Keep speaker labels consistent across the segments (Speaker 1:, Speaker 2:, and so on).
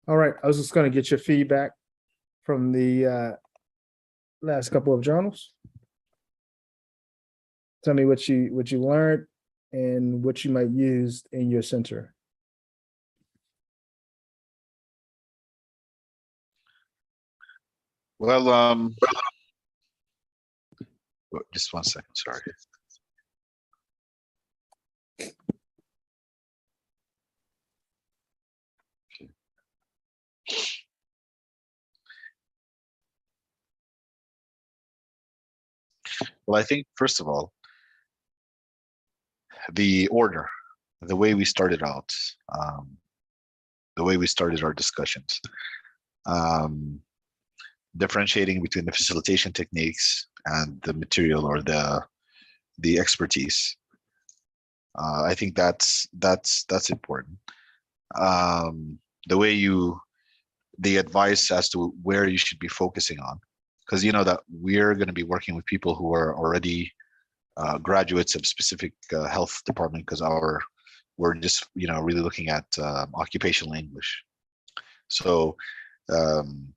Speaker 1: All right, I was just going to get your feedback from the last couple of journals. Tell me what you learned and what you might use in your center.
Speaker 2: Well, just one second, sorry. Okay. Well, I think first of all, the order, the way we started out, the way we started our discussions, um, differentiating between the facilitation techniques and the material or the expertise. I think that's important. Um, the way the advice as to where you should be focusing on, because you know that we're going to be working with people who are already graduates of specific health department, because we're just really looking at occupational English. So um,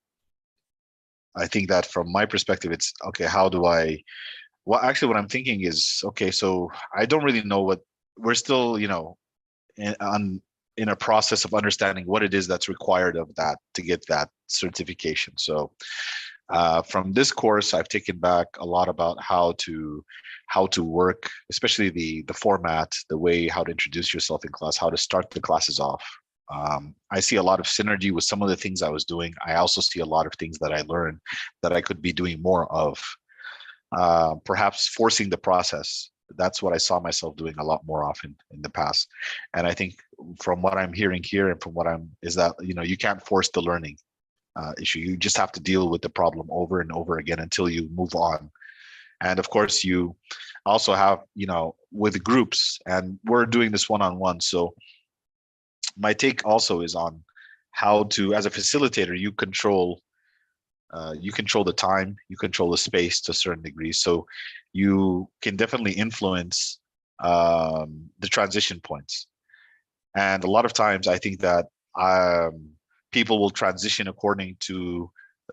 Speaker 2: I think that from my perspective, it's okay. How do I? Well, actually, what I'm thinking is okay. So I don't really know what we're still, in a process of understanding what it is that's required of that to get that certification. So from this course, I've taken back a lot about how to work, especially the format, the way how to introduce yourself in class, how to start the classes off. I see a lot of synergy with some of the things I was doing. I also see a lot of things that I learned that I could be doing more of. Perhaps forcing the process. That's what I saw myself doing a lot more often in the past. And I think from what I'm hearing here and from what is that, you can't force the learning issue. You just have to deal with the problem over and over again until you move on. And of course, you also have, with groups, and we're doing this one-on-one. So my take also is on how to, as a facilitator, you control the time, you control the space to a certain degree. So you can definitely influence the transition points. And a lot of times I think that people will transition according to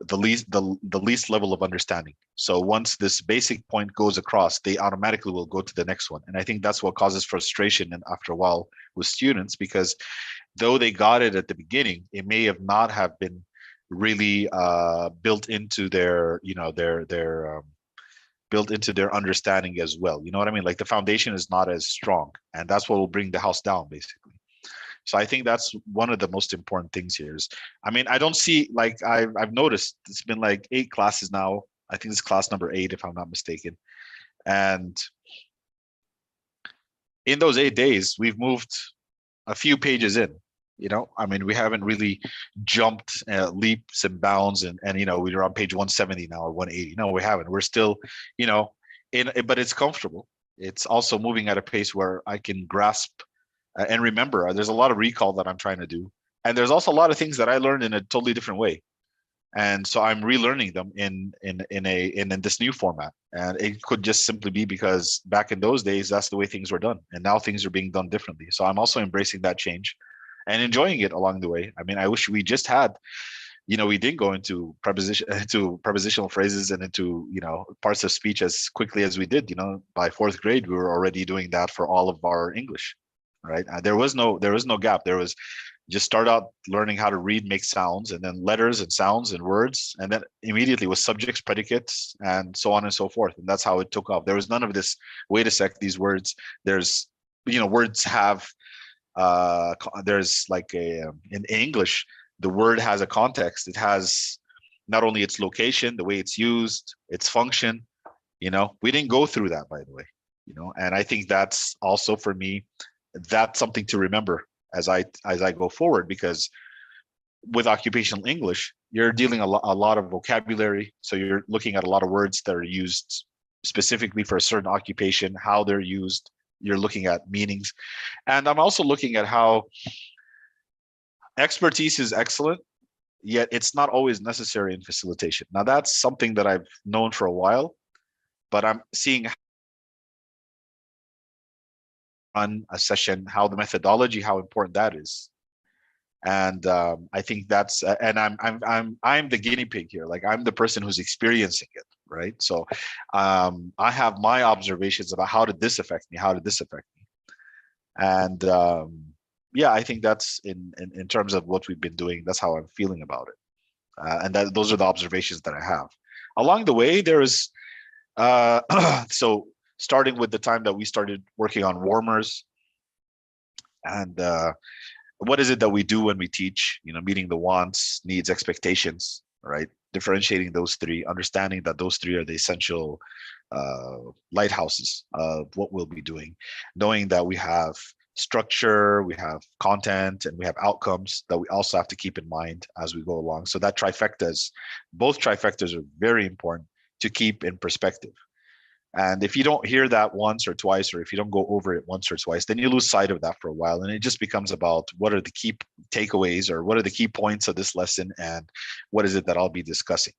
Speaker 2: the least level of understanding. So once this basic point goes across, they automatically will go to the next one. And I think that's what causes frustration and after a while with students, because though they got it at the beginning, it may have not have been really built into their built into their understanding as well. You know what I mean? Like the foundation is not as strong, and that's what will bring the house down basically. So I think that's one of the most important things here is, I mean, I don't see, like I've noticed it's been like 8 classes now. I think it's class number 8 if I'm not mistaken. And in those 8 days, we've moved a few pages in. I mean, we haven't really jumped leaps and bounds, and we're on page 170 now or 180. No, we haven't. We're still, but it's comfortable. It's also moving at a pace where I can grasp and remember. There's a lot of recall that I'm trying to do, and there's also a lot of things that I learned in a totally different way, and so I'm relearning them in this new format. And it could just simply be because back in those days that's the way things were done, and now things are being done differently. So I'm also embracing that change and enjoying it along the way. I mean, I wish we just had, we did go into prepositional phrases and into parts of speech as quickly as we did. By 4th grade we were already doing that for all of our English, right? There was no gap. There was just start out learning how to read, make sounds, and then letters and sounds and words, and then immediately with subjects, predicates, and so on and so forth. And that's how it took off. There was none of this, wait a sec, these words, there's, words have, there's like in English, the word has a context. It has not only its location, the way it's used, its function. We didn't go through that, by the way. And I think that's also, for me, that's something to remember as I go forward, because with occupational English, you're dealing a lot of vocabulary. So you're looking at a lot of words that are used specifically for a certain occupation, how they're used. You're looking at meanings. And I'm also looking at how expertise is excellent, yet it's not always necessary in facilitation. Now, that's something that I've known for a while, but I'm seeing on a session, how the methodology, how important that is. And I think that's and I'm the guinea pig here. Like, I'm the person who's experiencing it, right? So I have my observations about how did this affect me, how did this affect me. And yeah, I think that's in terms of what we've been doing, that's how I'm feeling about it. And that those are the observations that I have. Along the way, there is so starting with the time that we started working on warmers, and what is it that we do when we teach, meeting the wants, needs, expectations, right? Differentiating those three, understanding that those three are the essential lighthouses of what we'll be doing, knowing that we have structure, we have content, and we have outcomes that we also have to keep in mind as we go along. So that both trifectas are very important to keep in perspective. And if you don't hear that once or twice, or if you don't go over it once or twice, then you lose sight of that for a while. And it just becomes about what are the key takeaways, or what are the key points of this lesson, and what is it that I'll be discussing.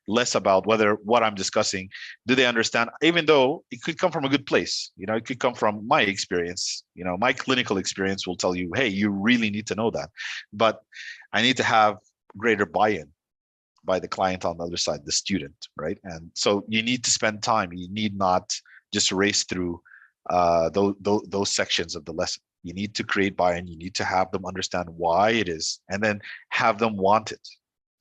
Speaker 2: Less about whether what I'm discussing, do they understand, even though it could come from a good place. It could come from my experience. My clinical experience will tell you, hey, you really need to know that. But I need to have greater buy-in by the client on the other side, the student, right? And so you need to spend time. You need not just race through those sections of the lesson. You need to create buy-in. You need to have them understand why it is, and then have them want it.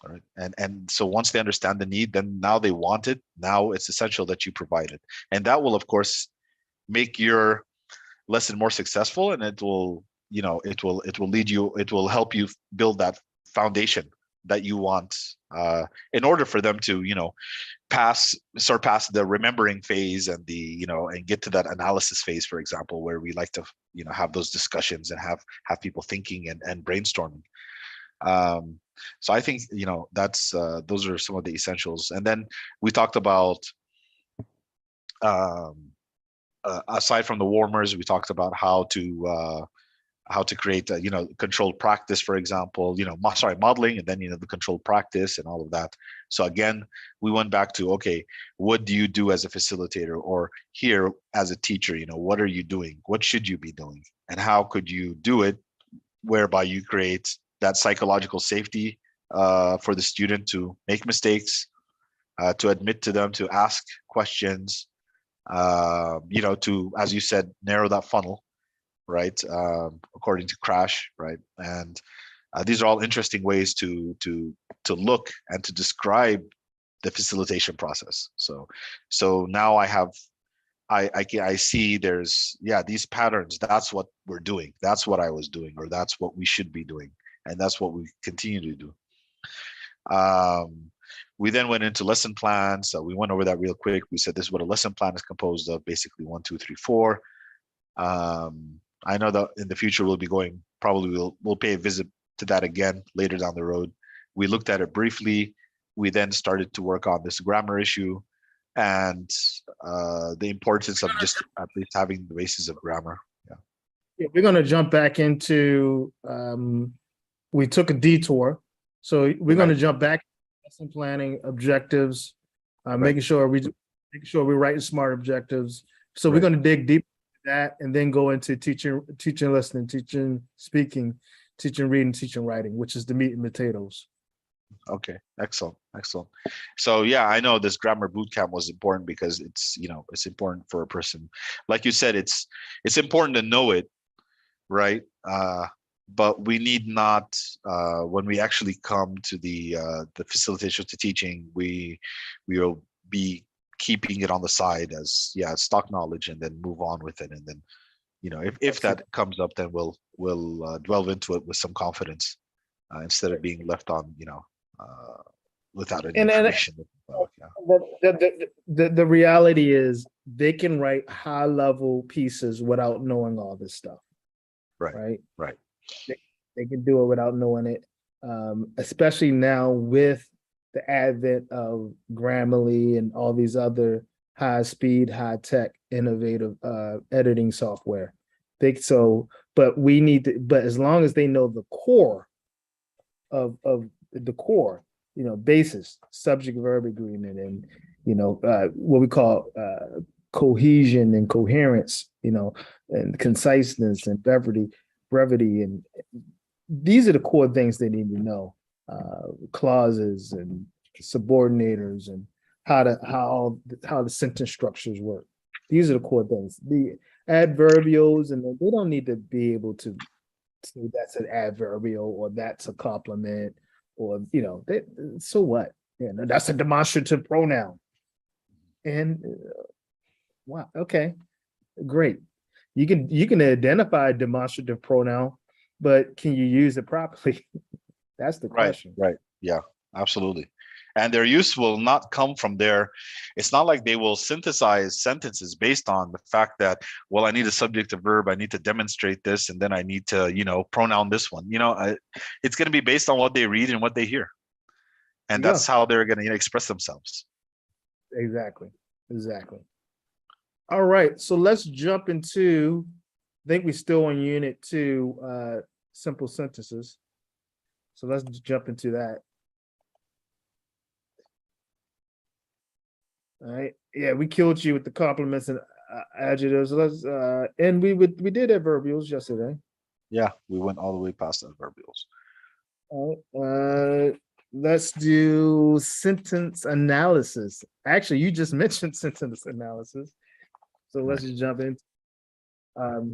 Speaker 2: All right. And so once they understand the need, then now they want it. Now it's essential that you provide it. And that will, of course, make your lesson more successful, and it will help you build that foundation that you want in order for them to surpass the remembering phase and and get to that analysis phase, for example, where we like to have those discussions and have people thinking and brainstorming. So I think that's those are some of the essentials. And then we talked about aside from the warmers, we talked about how to create controlled practice, for example, modeling, and then the controlled practice and all of that. So again, we went back to, okay, what do you do as a facilitator, or here as a teacher? What are you doing, what should you be doing, and how could you do it whereby you create that psychological safety for the student to make mistakes, to admit to them, to ask questions, to, as you said, narrow that funnel, right? According to Crash, right? And these are all interesting ways to look and to describe the facilitation process. So now I see there's these patterns. That's what we're doing. That's what I was doing, or that's what we should be doing, and that's what we continue to do. We then went into lesson plans. So we went over that real quick. We said this is what a lesson plan is composed of: basically 1, 2, 3, 4. I know that in the future we'll pay a visit to that again later down the road. We looked at it briefly. We then started to work on this grammar issue and the importance of just at least having the basis of grammar.
Speaker 1: Yeah, we're going to jump back into, we took a detour. So we're going to jump back to lesson planning, objectives, making sure we're writing smart objectives. So we're going to dig deep into that, and then go into teaching, listening, teaching, speaking, teaching, reading, teaching, writing, which is the meat and potatoes.
Speaker 2: Okay, excellent. So yeah, I know this grammar bootcamp was important because it's important for a person. Like you said, it's important to know it, right? But we need not, when we actually come to the facilitation to teaching, we will be keeping it on the side as stock knowledge, and then move on with it. And then if that comes up, then we'll delve into it with some confidence, instead of being left on without any information.
Speaker 1: The reality is they can write high level pieces without knowing all this stuff. Right. They can do it without knowing it, especially now with the advent of Grammarly and all these other high speed, high tech, innovative editing software. But as long as they know the core of the core, basis, subject verb agreement, and what we call cohesion and coherence, and conciseness and brevity and these are the core things they need to know. Clauses and subordinators and how the sentence structures work. These are the core things. The adverbials, and they don't need to be able to say that's an adverbial or that's a complement, or so what? That's a demonstrative pronoun. And wow, okay, great. You can identify a demonstrative pronoun, but can you use it properly? That's the question.
Speaker 2: Right. Yeah, absolutely. And their use will not come from their, it's not like they will synthesize sentences based on the fact that, well, I need a subject, a verb, I need to demonstrate this, and then I need to, pronoun this one. It's going to be based on what they read and what they hear. And that's how they're going to express themselves.
Speaker 1: Exactly. All right, so let's jump into, I think we're still on unit 2, simple sentences. So let's jump into that. All right. Yeah, we killed you with the compliments and adjectives. And we did adverbials yesterday.
Speaker 2: Yeah, we went all the way past adverbials.
Speaker 1: All right. Let's do sentence analysis. Actually, you just mentioned sentence analysis. So let's just jump in. So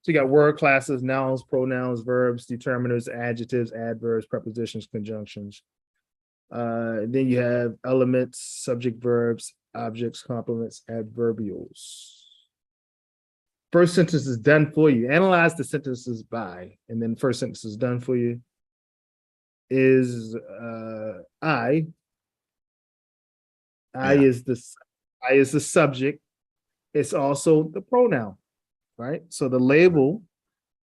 Speaker 1: you got word classes, nouns, pronouns, verbs, determiners, adjectives, adverbs, prepositions, conjunctions. Then you have elements, subject, verbs, objects, complements, adverbials. First sentence is done for you. Analyze the sentences by, and then first sentence is done for you. Is I is the subject. It's also the pronoun, right? So the label,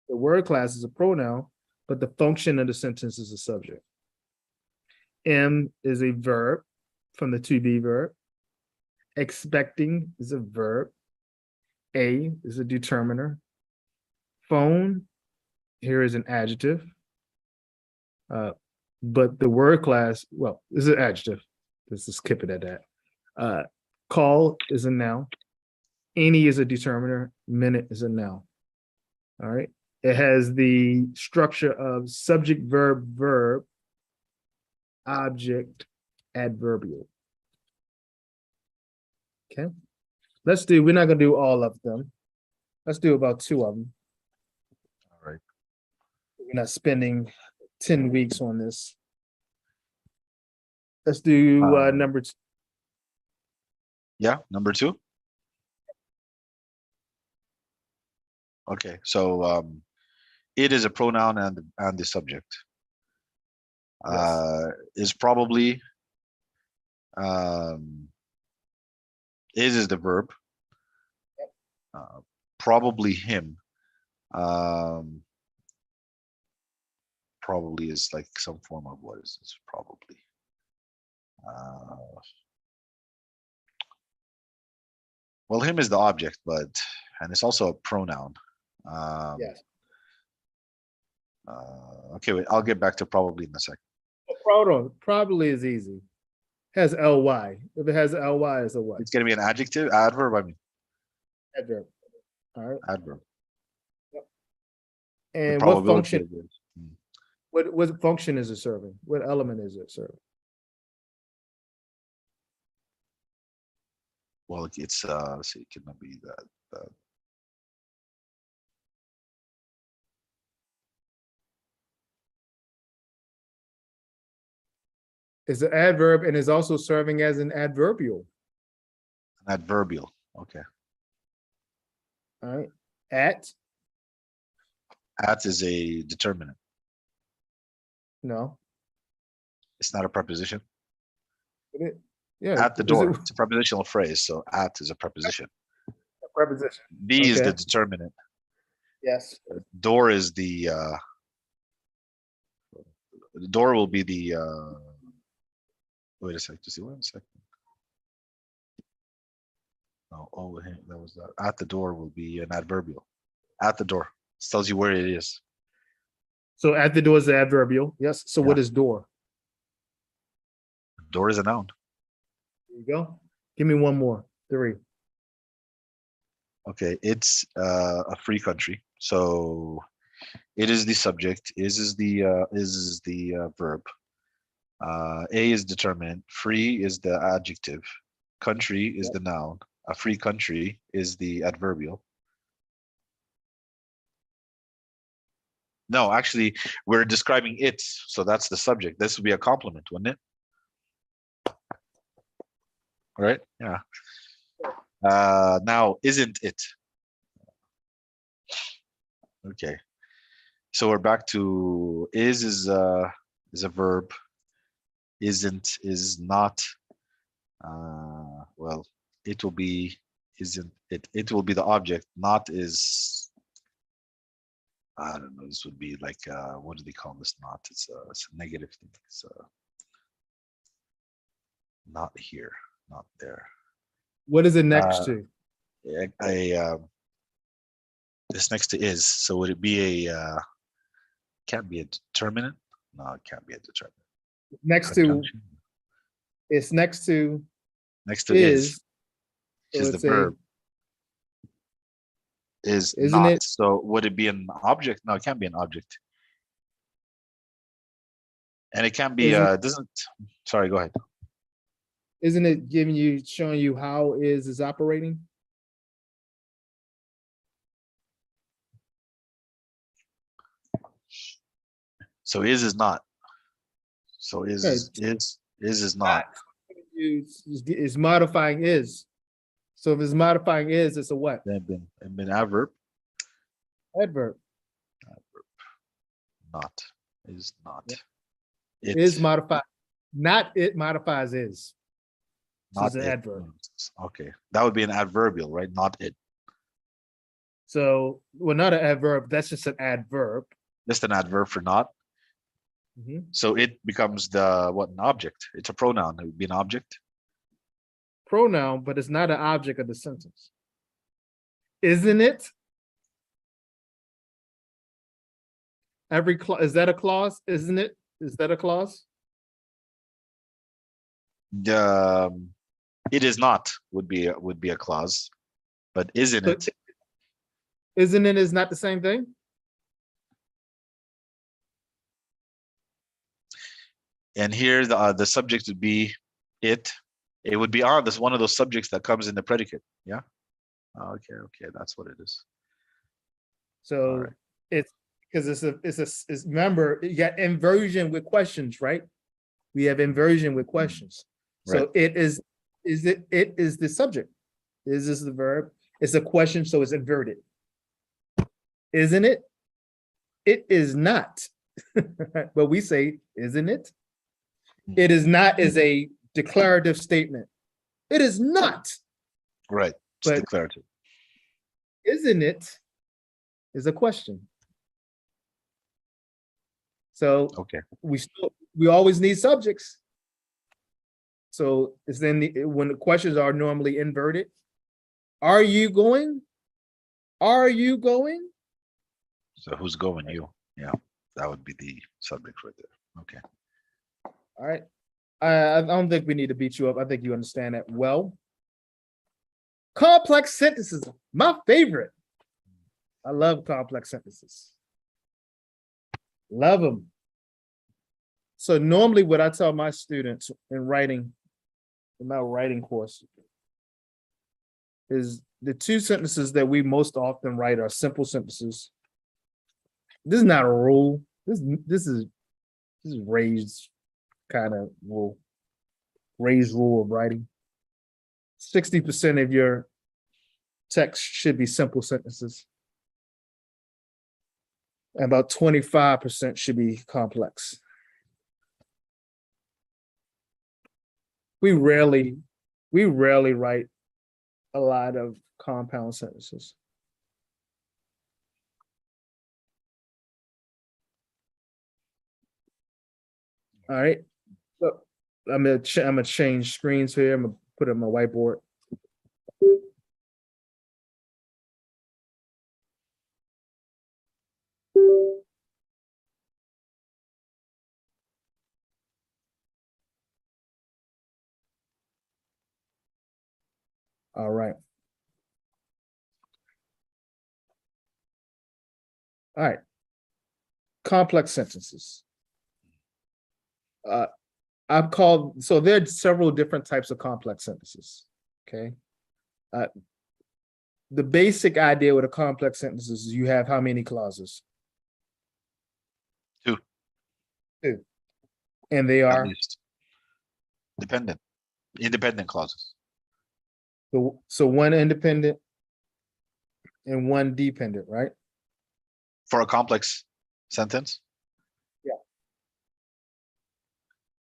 Speaker 1: the word class is a pronoun, but the function of the sentence is a subject. M is a verb from the to be verb. Expecting is a verb. A is a determiner. Phone, here is an adjective. But the word class, well, is an adjective. Let's just skip it at that. Call is a noun. Any is a determiner. Minute is a noun. All right. It has the structure of subject, verb, object, adverbial. Okay. We're not going to do all of them. Let's do about 2 of them.
Speaker 2: All right.
Speaker 1: We're not spending 10 weeks on this. Let's do number 2.
Speaker 2: Yeah, number 2. Okay, so it is a pronoun and the subject. Is probably is the verb. Probably him. Probably is like some form of, what is this? Probably. Well, him is the object, and it's also a pronoun.
Speaker 1: Yes.
Speaker 2: Okay, wait, I'll get back to probably in a second.
Speaker 1: Probably is easy. Has ly. If it has ly, it's a what?
Speaker 2: It's going to be an adjective, adverb. I mean,
Speaker 1: adverb. All right.
Speaker 2: Adverb.
Speaker 1: Yep. And what function?
Speaker 2: Hmm.
Speaker 1: What function is it serving? What element is it serving?
Speaker 2: Well, it's let's see, it cannot be that.
Speaker 1: It's an adverb and is also serving as an adverbial.
Speaker 2: An adverbial. Okay.
Speaker 1: All right. At
Speaker 2: is a determinant.
Speaker 1: No.
Speaker 2: It's not a preposition.
Speaker 1: Yeah.
Speaker 2: At the door. It's a prepositional phrase. So at is a preposition.
Speaker 1: A preposition.
Speaker 2: Be is the determinant.
Speaker 1: Yes.
Speaker 2: Door is the door will be the wait a second. Just see 1 second. Oh, that was that. At the door will be an adverbial. At the door. It tells you where it is.
Speaker 1: So at the door is the adverbial. Yes. So what is door?
Speaker 2: Door is a noun.
Speaker 1: There you go. Give me one more. 3.
Speaker 2: Okay, it's a free country. So It is the subject. Is the verb. A is determinant. Free is the adjective. Country is the noun. A free country is the adverbial. No, actually, we're describing it, so that's the subject. This would be a compliment, wouldn't it? Right? Yeah. Now, isn't it? Okay. So we're back to is a verb. Isn't is not. Well, it will be isn't it. It will be the object. Not is. I don't know. This would be like what do they call this? Not. It's a negative thing. It's not here, not there.
Speaker 1: What is it next to?
Speaker 2: This next to is. So would it be a? Can't be a determinant. No, it can't be a determinant.
Speaker 1: Next to. It's next to.
Speaker 2: Next to is
Speaker 1: so
Speaker 2: the verb. Is
Speaker 1: isn't
Speaker 2: not.
Speaker 1: it?
Speaker 2: So would it be an object? No, it can't be an object. And it can't be. Doesn't. Sorry. Go ahead.
Speaker 1: Isn't it showing you how is operating?
Speaker 2: So is not. So is not.
Speaker 1: Is modifying is. So if it's modifying is, it's a what?
Speaker 2: Then been adverb.
Speaker 1: Adverb.
Speaker 2: Not is not.
Speaker 1: Yeah.
Speaker 2: It
Speaker 1: is modified. Not it modifies is. So
Speaker 2: not
Speaker 1: it's an
Speaker 2: it.
Speaker 1: adverb.
Speaker 2: Okay, that would be an adverbial, right? Not it.
Speaker 1: So, well, not an adverb. That's just an adverb.
Speaker 2: Just an adverb for not. So it becomes an object. It's a pronoun. It would be an object.
Speaker 1: Pronoun, but it's not an object of the sentence. Isn't it? Every clause, is that a clause? Isn't it? Is that a clause?
Speaker 2: It is not would be a clause, but isn't it?
Speaker 1: Isn't it is not the same thing?
Speaker 2: And here the subject would be it. It would be on this one of those subjects that comes in the predicate. Yeah. Okay. That's what it is.
Speaker 1: So right. It's because it's remember you got inversion with questions, right? We have inversion with questions. So right. It is the subject. Is this the verb? It's a question, so it's inverted. Isn't it? It is not. But we say, isn't it? It is not is a declarative statement. It is not.
Speaker 2: Right. It's declarative.
Speaker 1: Isn't it is a question. So
Speaker 2: okay.
Speaker 1: We always need subjects. So it's then when the questions are normally inverted. Are you going? Are you going?
Speaker 2: So who's going? You. Yeah, that would be the subject right there. Okay.
Speaker 1: All right. I don't think we need to beat you up. I think you understand that well. Complex sentences, my favorite. I love complex sentences. Love them. So normally what I tell my students in my writing course, is the two sentences that we most often write are simple sentences. This is not a rule. This is raised kind of rule. Raised rule of writing. 60% of your text should be simple sentences. And about 25% should be complex. We rarely write a lot of compound sentences. All right. So I'm gonna change screens here. I'm gonna put it on my whiteboard. All right. All right. complex sentences. So there are several different types of complex sentences. Okay. The basic idea with a complex sentence is you have how many clauses?
Speaker 2: Two.
Speaker 1: And they
Speaker 2: At
Speaker 1: are
Speaker 2: least. Independent clauses.
Speaker 1: so one independent and one dependent, right?
Speaker 2: For a complex sentence?
Speaker 1: Yeah.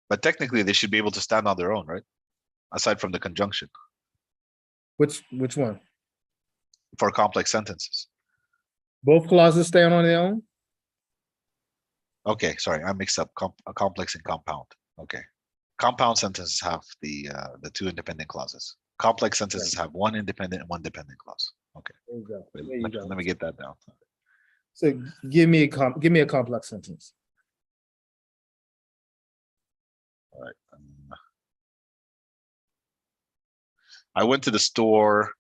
Speaker 2: But technically they should be able to stand on their own, right? Aside from the conjunction.
Speaker 1: Which one?
Speaker 2: For complex sentences.
Speaker 1: Both clauses stand on their own?
Speaker 2: Okay, sorry, I mixed up complex and compound. Okay. Compound sentences have the two independent clauses. Complex sentences have one independent and one dependent clause. Okay.
Speaker 1: There you go.
Speaker 2: Wait,
Speaker 1: There you go.
Speaker 2: let me get that down.
Speaker 1: So give me a complex sentence.
Speaker 2: All right. I went to the store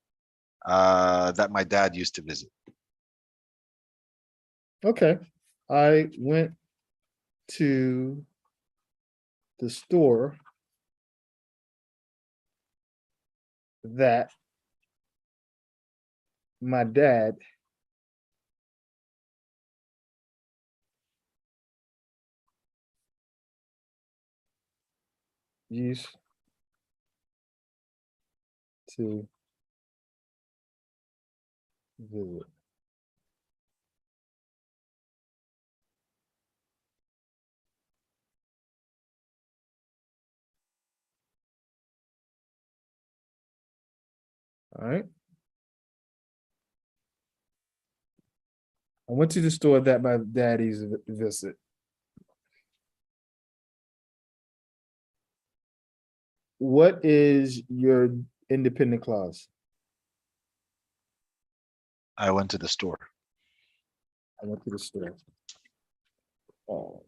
Speaker 2: that my dad used to visit.
Speaker 1: Okay. I went to the store that my dad used to visit. All right. I went to the store that my dad used to visit. What is your independent clause?
Speaker 2: I went to the store.
Speaker 1: I went to the store. Oh.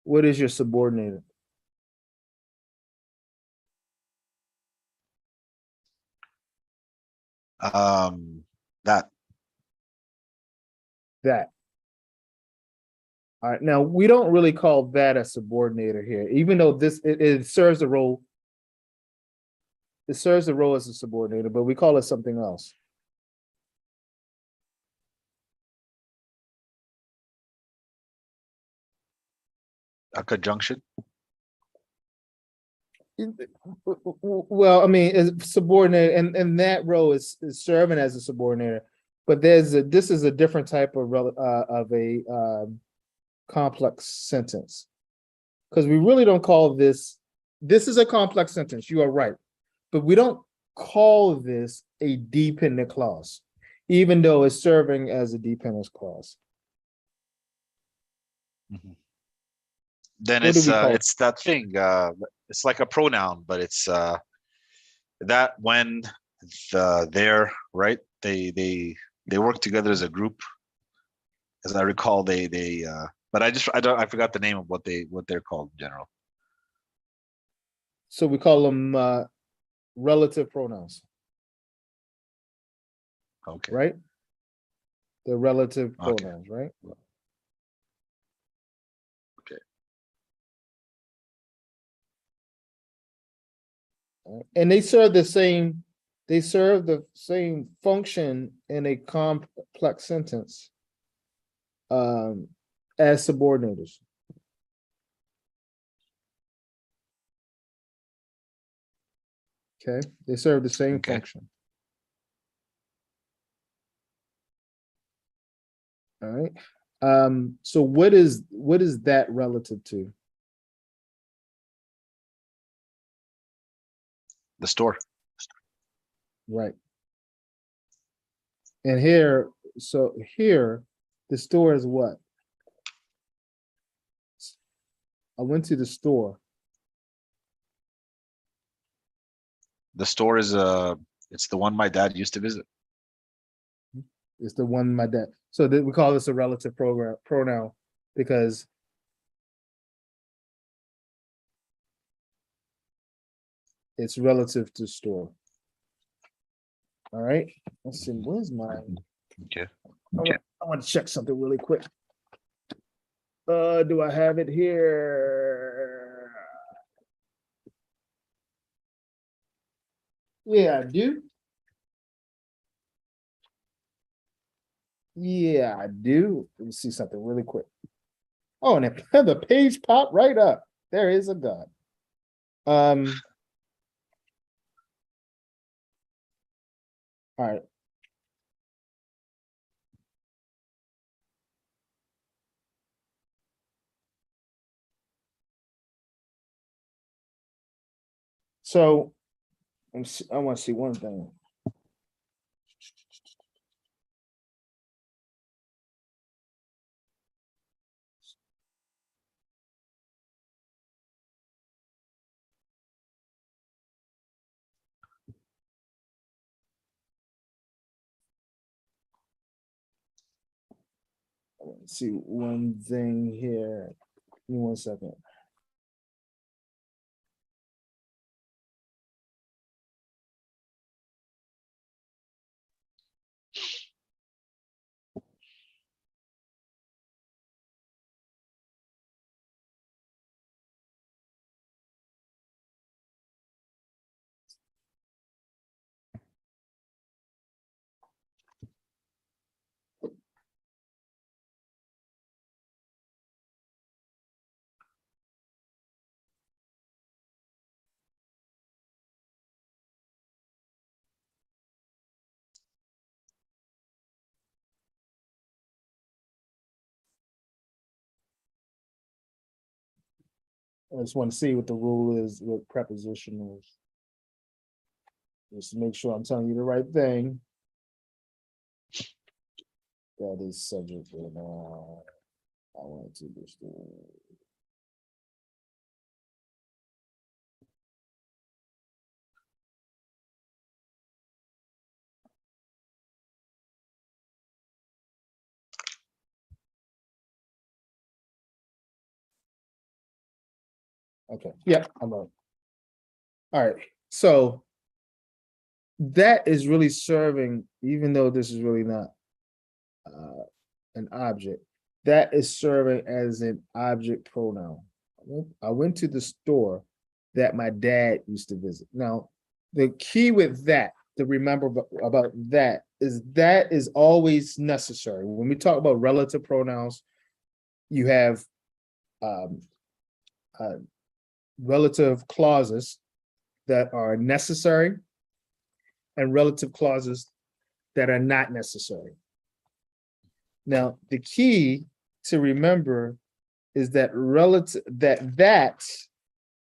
Speaker 1: What is your subordinated?
Speaker 2: That.
Speaker 1: That. All right. Now we don't really call that a subordinator here, even though it serves the role. It serves the role as a subordinator, but we call it something else.
Speaker 2: A conjunction.
Speaker 1: Well, I mean, it's subordinate, and that role is serving as a subordinator, but this is a different type of a complex sentence, because we really don't call this. This is a complex sentence. You are right, but we don't call this a dependent clause, even though it's serving as a dependent clause.
Speaker 2: Mm-hmm. Then
Speaker 1: What do we call
Speaker 2: it's that thing. It's like a pronoun, but it's that when they're right. They work together as a group. As I recall, but I forgot the name of what they're called in general.
Speaker 1: So we call them relative pronouns.
Speaker 2: Okay.
Speaker 1: Right? They're relative pronouns, right?
Speaker 2: Okay.
Speaker 1: And they serve the same function in a complex sentence as subordinators. Okay, they serve the same function. All right. So what is that relative to?
Speaker 2: The store.
Speaker 1: Right. And here, the store is what? I went to the store.
Speaker 2: The store is it's the one my dad used to visit.
Speaker 1: It's the one my dad. So we call this a relative pronoun because it's relative to store. All right. Let's see. Where's mine?
Speaker 2: Okay.
Speaker 1: I want to check something really quick. Do I have it here? Yeah, I do. Yeah, I do. Let me see something really quick. Oh, and the page popped right up. There is a God. All right. So I want to see one thing. I want to see one thing here. Give me 1 second. I just want to see what the rule is with prepositionals. Just to make sure I'm telling you the right thing. That is subject. I want to do this. Okay. Yeah, I'm on. All right. So that is really serving, even though this is really not an object, that is serving as an object pronoun. I went to the store that my dad used to visit. Now, the key with that to remember about that is always necessary. When we talk about relative pronouns, you have relative clauses that are necessary and relative clauses that are not necessary. Now, the key to remember is that relative that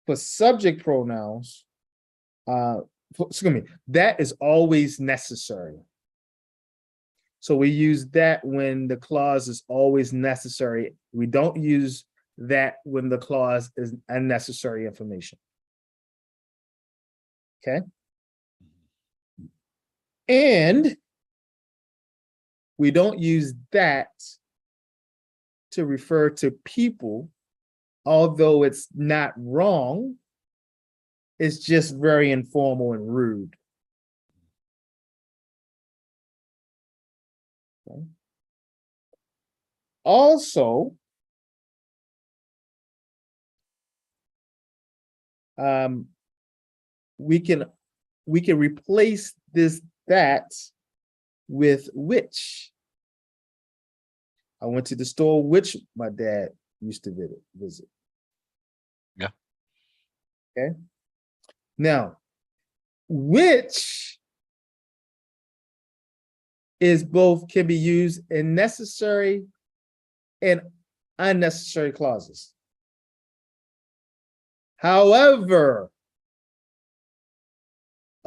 Speaker 1: for subject pronouns, excuse me, that is always necessary. So we use that when the clause is always necessary. We don't use that when the clause is unnecessary information. Okay. And we don't use that to refer to people, although it's not wrong. It's just very informal and rude. Okay. Also, we can replace that with which. I went to the store which my dad used to visit.
Speaker 2: Yeah.
Speaker 1: Okay. Now, which is both can be used in necessary and unnecessary clauses. However,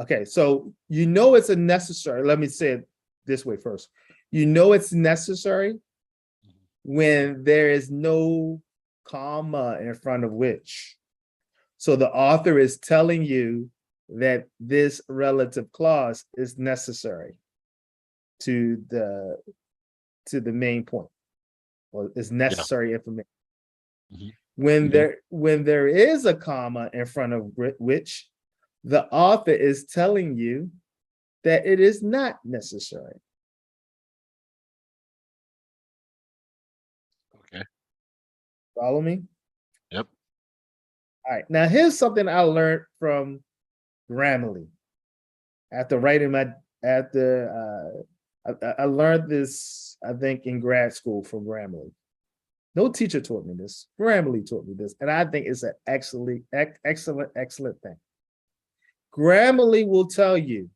Speaker 1: okay, so you know it's a necessary. Let me say it this way first. You know it's necessary when there is no comma in front of which. So the author is telling you that this relative clause is necessary to the main point, or is necessary information. When there is a comma in front of which, the author is telling you that it is not necessary.
Speaker 2: Okay.
Speaker 1: Follow me?
Speaker 2: Yep.
Speaker 1: All right. Now, here's something I learned from Grammarly. After writing my, I learned this, I think, in grad school from Grammarly. No teacher taught me this. Grammarly taught me this. And I think it's an excellent thing. Grammarly will tell you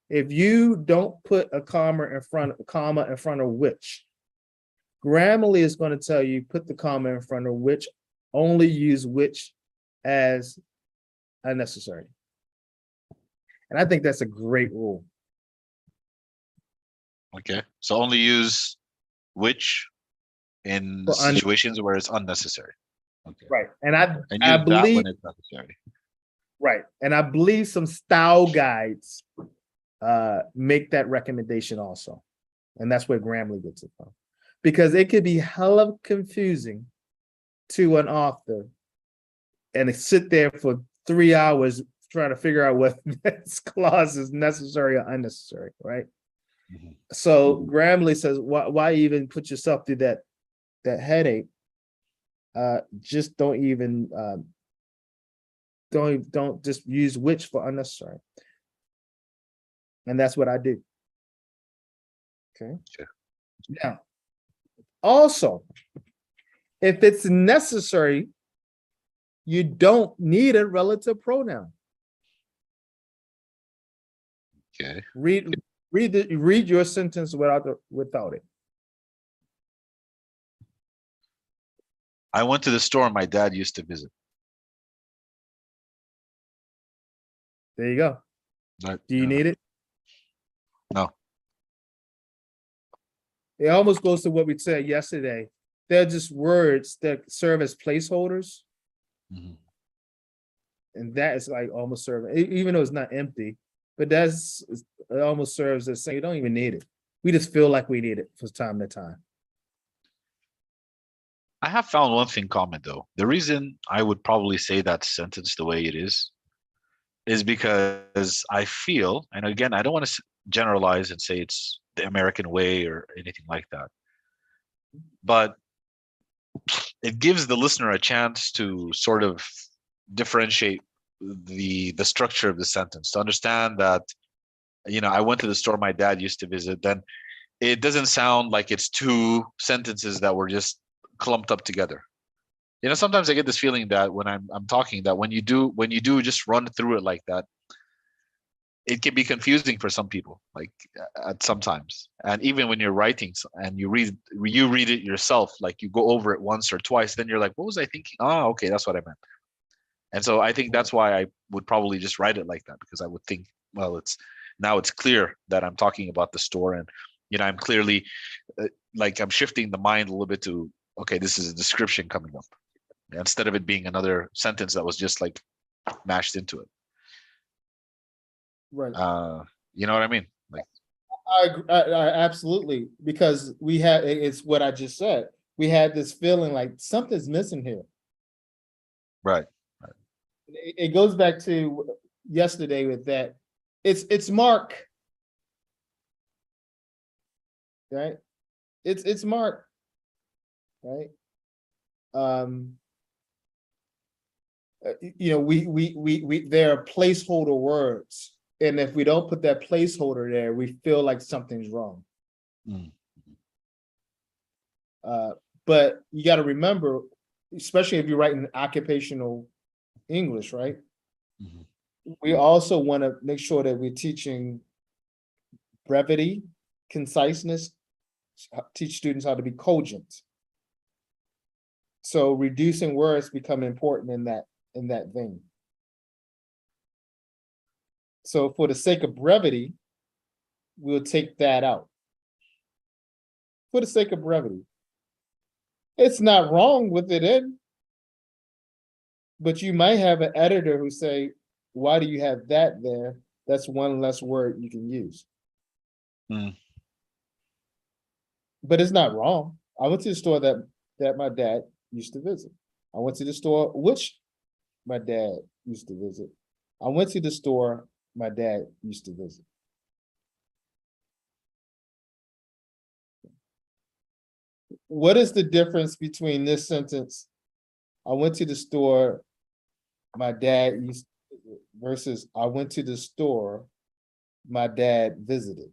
Speaker 1: if you don't put a comma in front of which. Grammarly is going to tell you put the comma in front of which, only use which as unnecessary. And I think that's a great rule.
Speaker 2: Okay. So only use which in situations where it's unnecessary. Okay.
Speaker 1: Right. And I
Speaker 2: use
Speaker 1: believe
Speaker 2: that when it's necessary.
Speaker 1: Right. And I believe some style guides make that recommendation also. And that's where Grammarly gets it from. Because it could be hella confusing to an author and sit there for 3 hours trying to figure out what this clause is necessary or unnecessary, right? Mm-hmm. So Grammarly says, why even put yourself through that headache? Just don't even don't just use which for unnecessary. And that's what I do. Okay.
Speaker 2: Sure.
Speaker 1: Now, also, if it's necessary, you don't need a relative pronoun.
Speaker 2: Okay.
Speaker 1: Read your sentence without it.
Speaker 2: I went to the store my dad used to visit.
Speaker 1: There you go. Do you need it?
Speaker 2: No.
Speaker 1: It almost goes to what we said yesterday. They're just words that serve as placeholders. Mm-hmm. And that is like almost serving, even though it's not empty, but it almost serves as saying you don't even need it. We just feel like we need it from time to time.
Speaker 2: I have found one thing common though. The reason I would probably say that sentence the way it is because I feel, and again, I don't want to generalize and say it's the American way or anything like that, but it gives the listener a chance to sort of differentiate the structure of the sentence, to understand that, I went to the store my dad used to visit. Then it doesn't sound like it's two sentences that were just clumped up together. Sometimes I get this feeling that when I'm talking, that when you do just run through it like that, it can be confusing for some people, like at sometimes. And even when you're writing and you read it yourself, like you go over it once or twice, then you're like, what was I thinking? Oh, okay, that's what I meant. And so I think that's why I would probably just write it like that, because I would think, well, it's clear that I'm talking about the store, and I'm clearly like I'm shifting the mind a little bit to, okay, this is a description coming up, instead of it being another sentence that was just like mashed into it.
Speaker 1: Right.
Speaker 2: You know what I mean? Like,
Speaker 1: I absolutely, because it's what I just said. We had this feeling like something's missing here.
Speaker 2: Right.
Speaker 1: It goes back to yesterday with that. It's Mark. Right? It's Mark. Right? We there are placeholder words, and if we don't put that placeholder there, we feel like something's wrong. But you got to remember, especially if you're writing occupational English, right? Mm-hmm. We also want to make sure that we're teaching brevity, conciseness, teach students how to be cogent. So reducing words become important in that vein. So for the sake of brevity, we'll take that out. For the sake of brevity. It's not wrong with it in, but you might have an editor who say, why do you have that there? That's one less word you can use. But it's not wrong. I went to the store that my dad used to visit. I went to the store which my dad used to visit. I went to the store my dad used to visit. What is the difference between this sentence? I went to the store my dad used versus I went to the store my dad visited.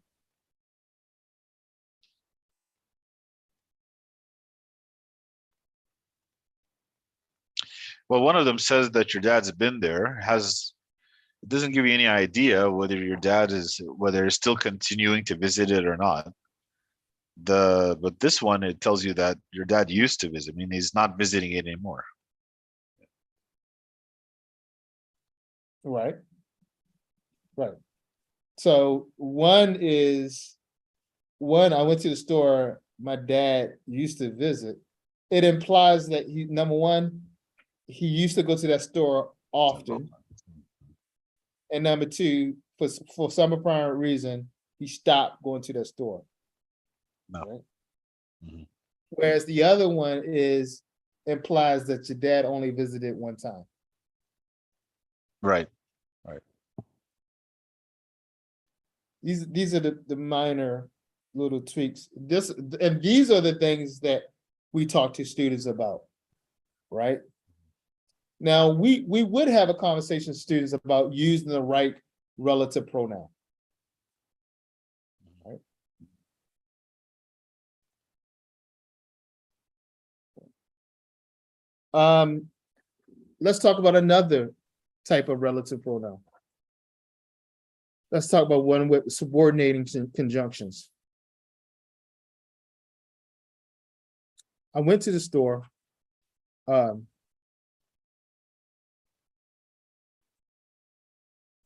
Speaker 2: Well, one of them says that your dad's been there, it doesn't give you any idea whether your dad whether it's still continuing to visit it or not. But this one, it tells you that your dad used to visit. I mean, he's not visiting it anymore.
Speaker 1: Right. Right. So one, I went to the store my dad used to visit. It implies that number one, he used to go to that store often. And number two, for some apparent reason, he stopped going to that store.
Speaker 2: No.
Speaker 1: Right?
Speaker 2: Mm-hmm.
Speaker 1: Whereas the other one implies that your dad only visited one time.
Speaker 2: Right.
Speaker 1: These are the minor little tweaks. And these are the things that we talk to students about, right? Now we would have a conversation with students about using the right relative pronoun. Right? Let's talk about another type of relative pronoun. Let's talk about one with subordinating conjunctions. I went to the store. I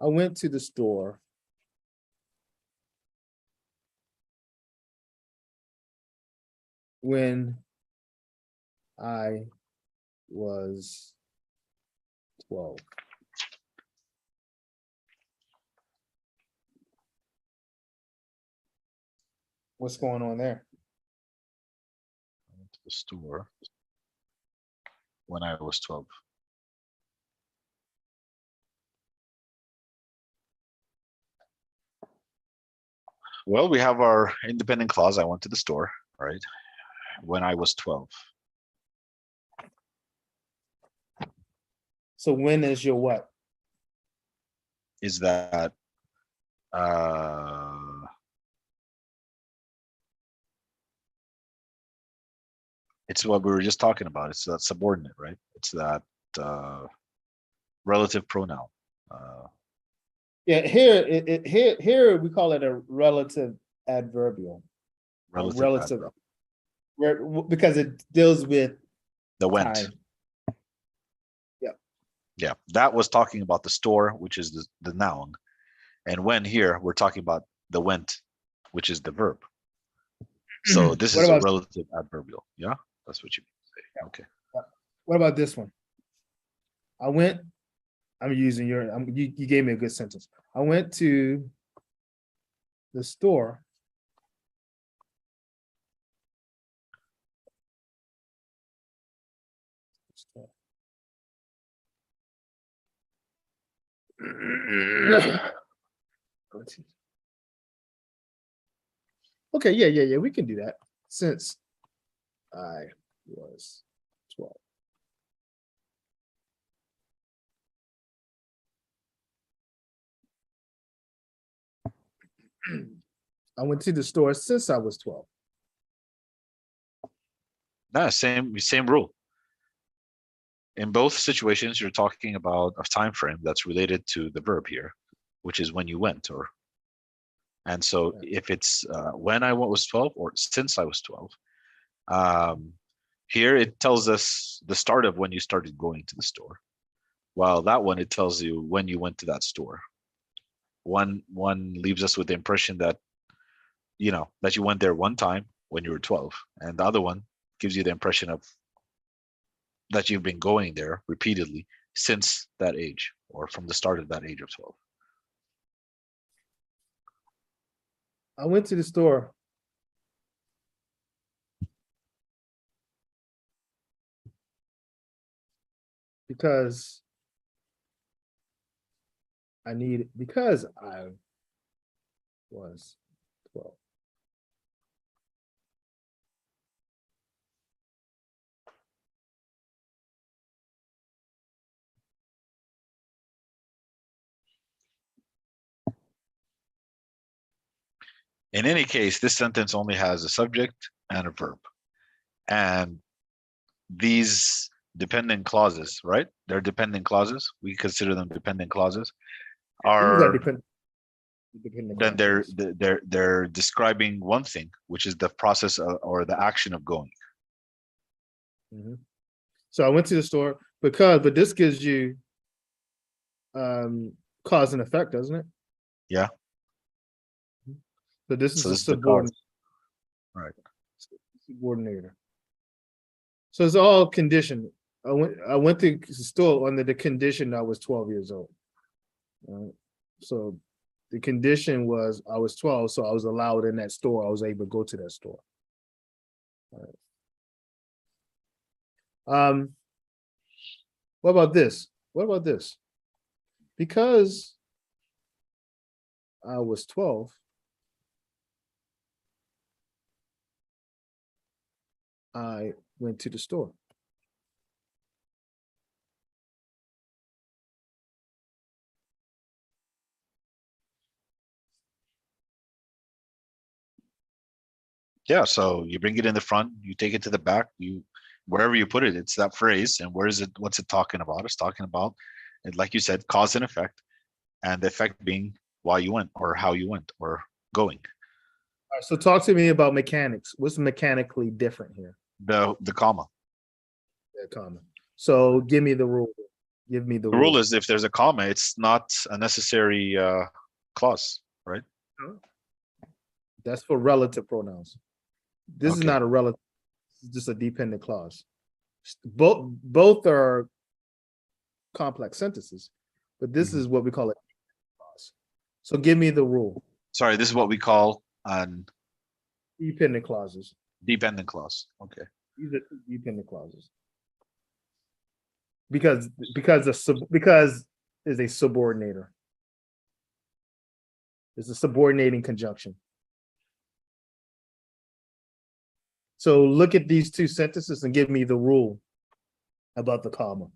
Speaker 1: went to the store when I was 12. What's going on there?
Speaker 2: I went to the store when I was 12. Well, we have our independent clause. I went to the store, right? When I was 12.
Speaker 1: So when is your what?
Speaker 2: Is that it's what we were just talking about. It's that subordinate, right? It's that relative pronoun.
Speaker 1: Yeah, here we call it a relative adverbial.
Speaker 2: Relative
Speaker 1: Adverb. Because it deals with
Speaker 2: the went.
Speaker 1: Time.
Speaker 2: Yeah, that was talking about the store, which is the noun. And when here, we're talking about the went, which is the verb. So this is a relative adverbial. Yeah, that's what you say. Okay.
Speaker 1: What about this one? I'm using you gave me a good sentence. I went to the store okay, yeah, we can do that since I was 12. I went to the store since I was 12.
Speaker 2: No, same rule. In both situations, you're talking about a time frame that's related to the verb here, which is when you went, and so if it's when I was 12 or since I was 12, here it tells us the start of when you started going to the store, while that one, it tells you when you went to that store. One leaves us with the impression that that you went there one time when you were 12, and the other one gives you the impression of that you've been going there repeatedly since that age, or from the start of that age of 12.
Speaker 1: I went to the store because I need, because I was 12.
Speaker 2: In any case, this sentence only has a subject and a verb. And these dependent clauses, right? They're dependent clauses. We consider them dependent clauses.
Speaker 1: These
Speaker 2: Are
Speaker 1: dependent
Speaker 2: then they're
Speaker 1: clauses.
Speaker 2: they're describing one thing, which is the process or the action of going.
Speaker 1: Mhm. So I went to the store but this gives you cause and effect, doesn't it?
Speaker 2: Yeah.
Speaker 1: So this is
Speaker 2: So
Speaker 1: a
Speaker 2: this is the cause. Right.
Speaker 1: subordinator. So it's all conditioned. I went to the store under the condition I was 12 years old. So the condition was I was 12, so I was allowed in that store. I was able to go to that store. What about this? What about this? Because I was 12, I went to the store.
Speaker 2: Yeah, so you bring it in the front, you take it to the back, you wherever you put it, it's that phrase. And where is it? What's it talking about? It's talking about, and like you said, cause and effect, and the effect being why you went or how you went or going.
Speaker 1: All right, so talk to me about mechanics. What's mechanically different here?
Speaker 2: The comma.
Speaker 1: The comma. So give me the rule. Give me the
Speaker 2: The rule is if there's a comma, it's not a necessary clause, right?
Speaker 1: That's for relative pronouns. This is
Speaker 2: Okay.
Speaker 1: not a relative, it's just a dependent clause. Both are complex sentences, but this is what we call a clause. So give me the rule.
Speaker 2: Sorry, this is what we call an
Speaker 1: Dependent clauses.
Speaker 2: dependent clause. Okay.
Speaker 1: These are dependent clauses. Because is a subordinator. It's a subordinating conjunction. So look at these two sentences and give me the rule about the comma.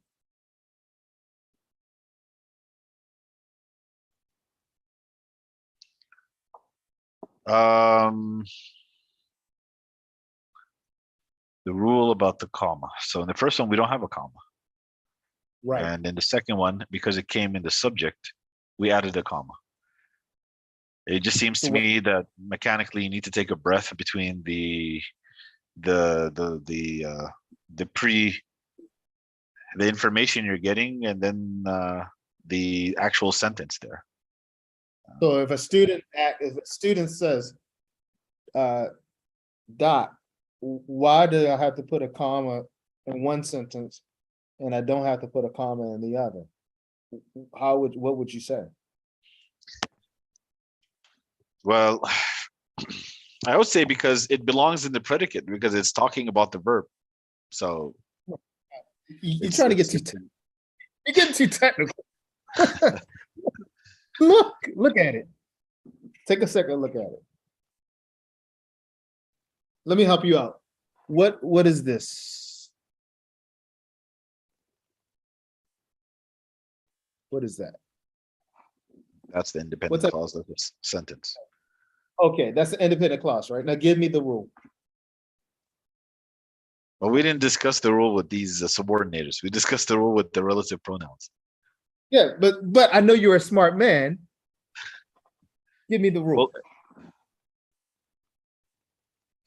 Speaker 2: The rule about the comma. So in the first one, we don't have a comma.
Speaker 1: Right.
Speaker 2: And in the second one, because it came in the subject, we added a comma. It just seems to me that mechanically you need to take a breath between the information you're getting and then the actual sentence there.
Speaker 1: So if a student says, Doc, why do I have to put a comma in one sentence and I don't have to put a comma in the other? What would you say?
Speaker 2: Well, I would say because it belongs in the predicate because it's talking about the verb. So
Speaker 1: you're trying to get too you're getting too technical. Look at it. Take a second, look at it. Let me help you out. What is this? What is that?
Speaker 2: That's the independent clause of this sentence.
Speaker 1: Okay, that's the independent clause, right? Now give me the rule.
Speaker 2: Well, we didn't discuss the rule with these subordinators. We discussed the rule with the relative pronouns.
Speaker 1: Yeah, but I know you're a smart man. Give me the rule.
Speaker 2: Well,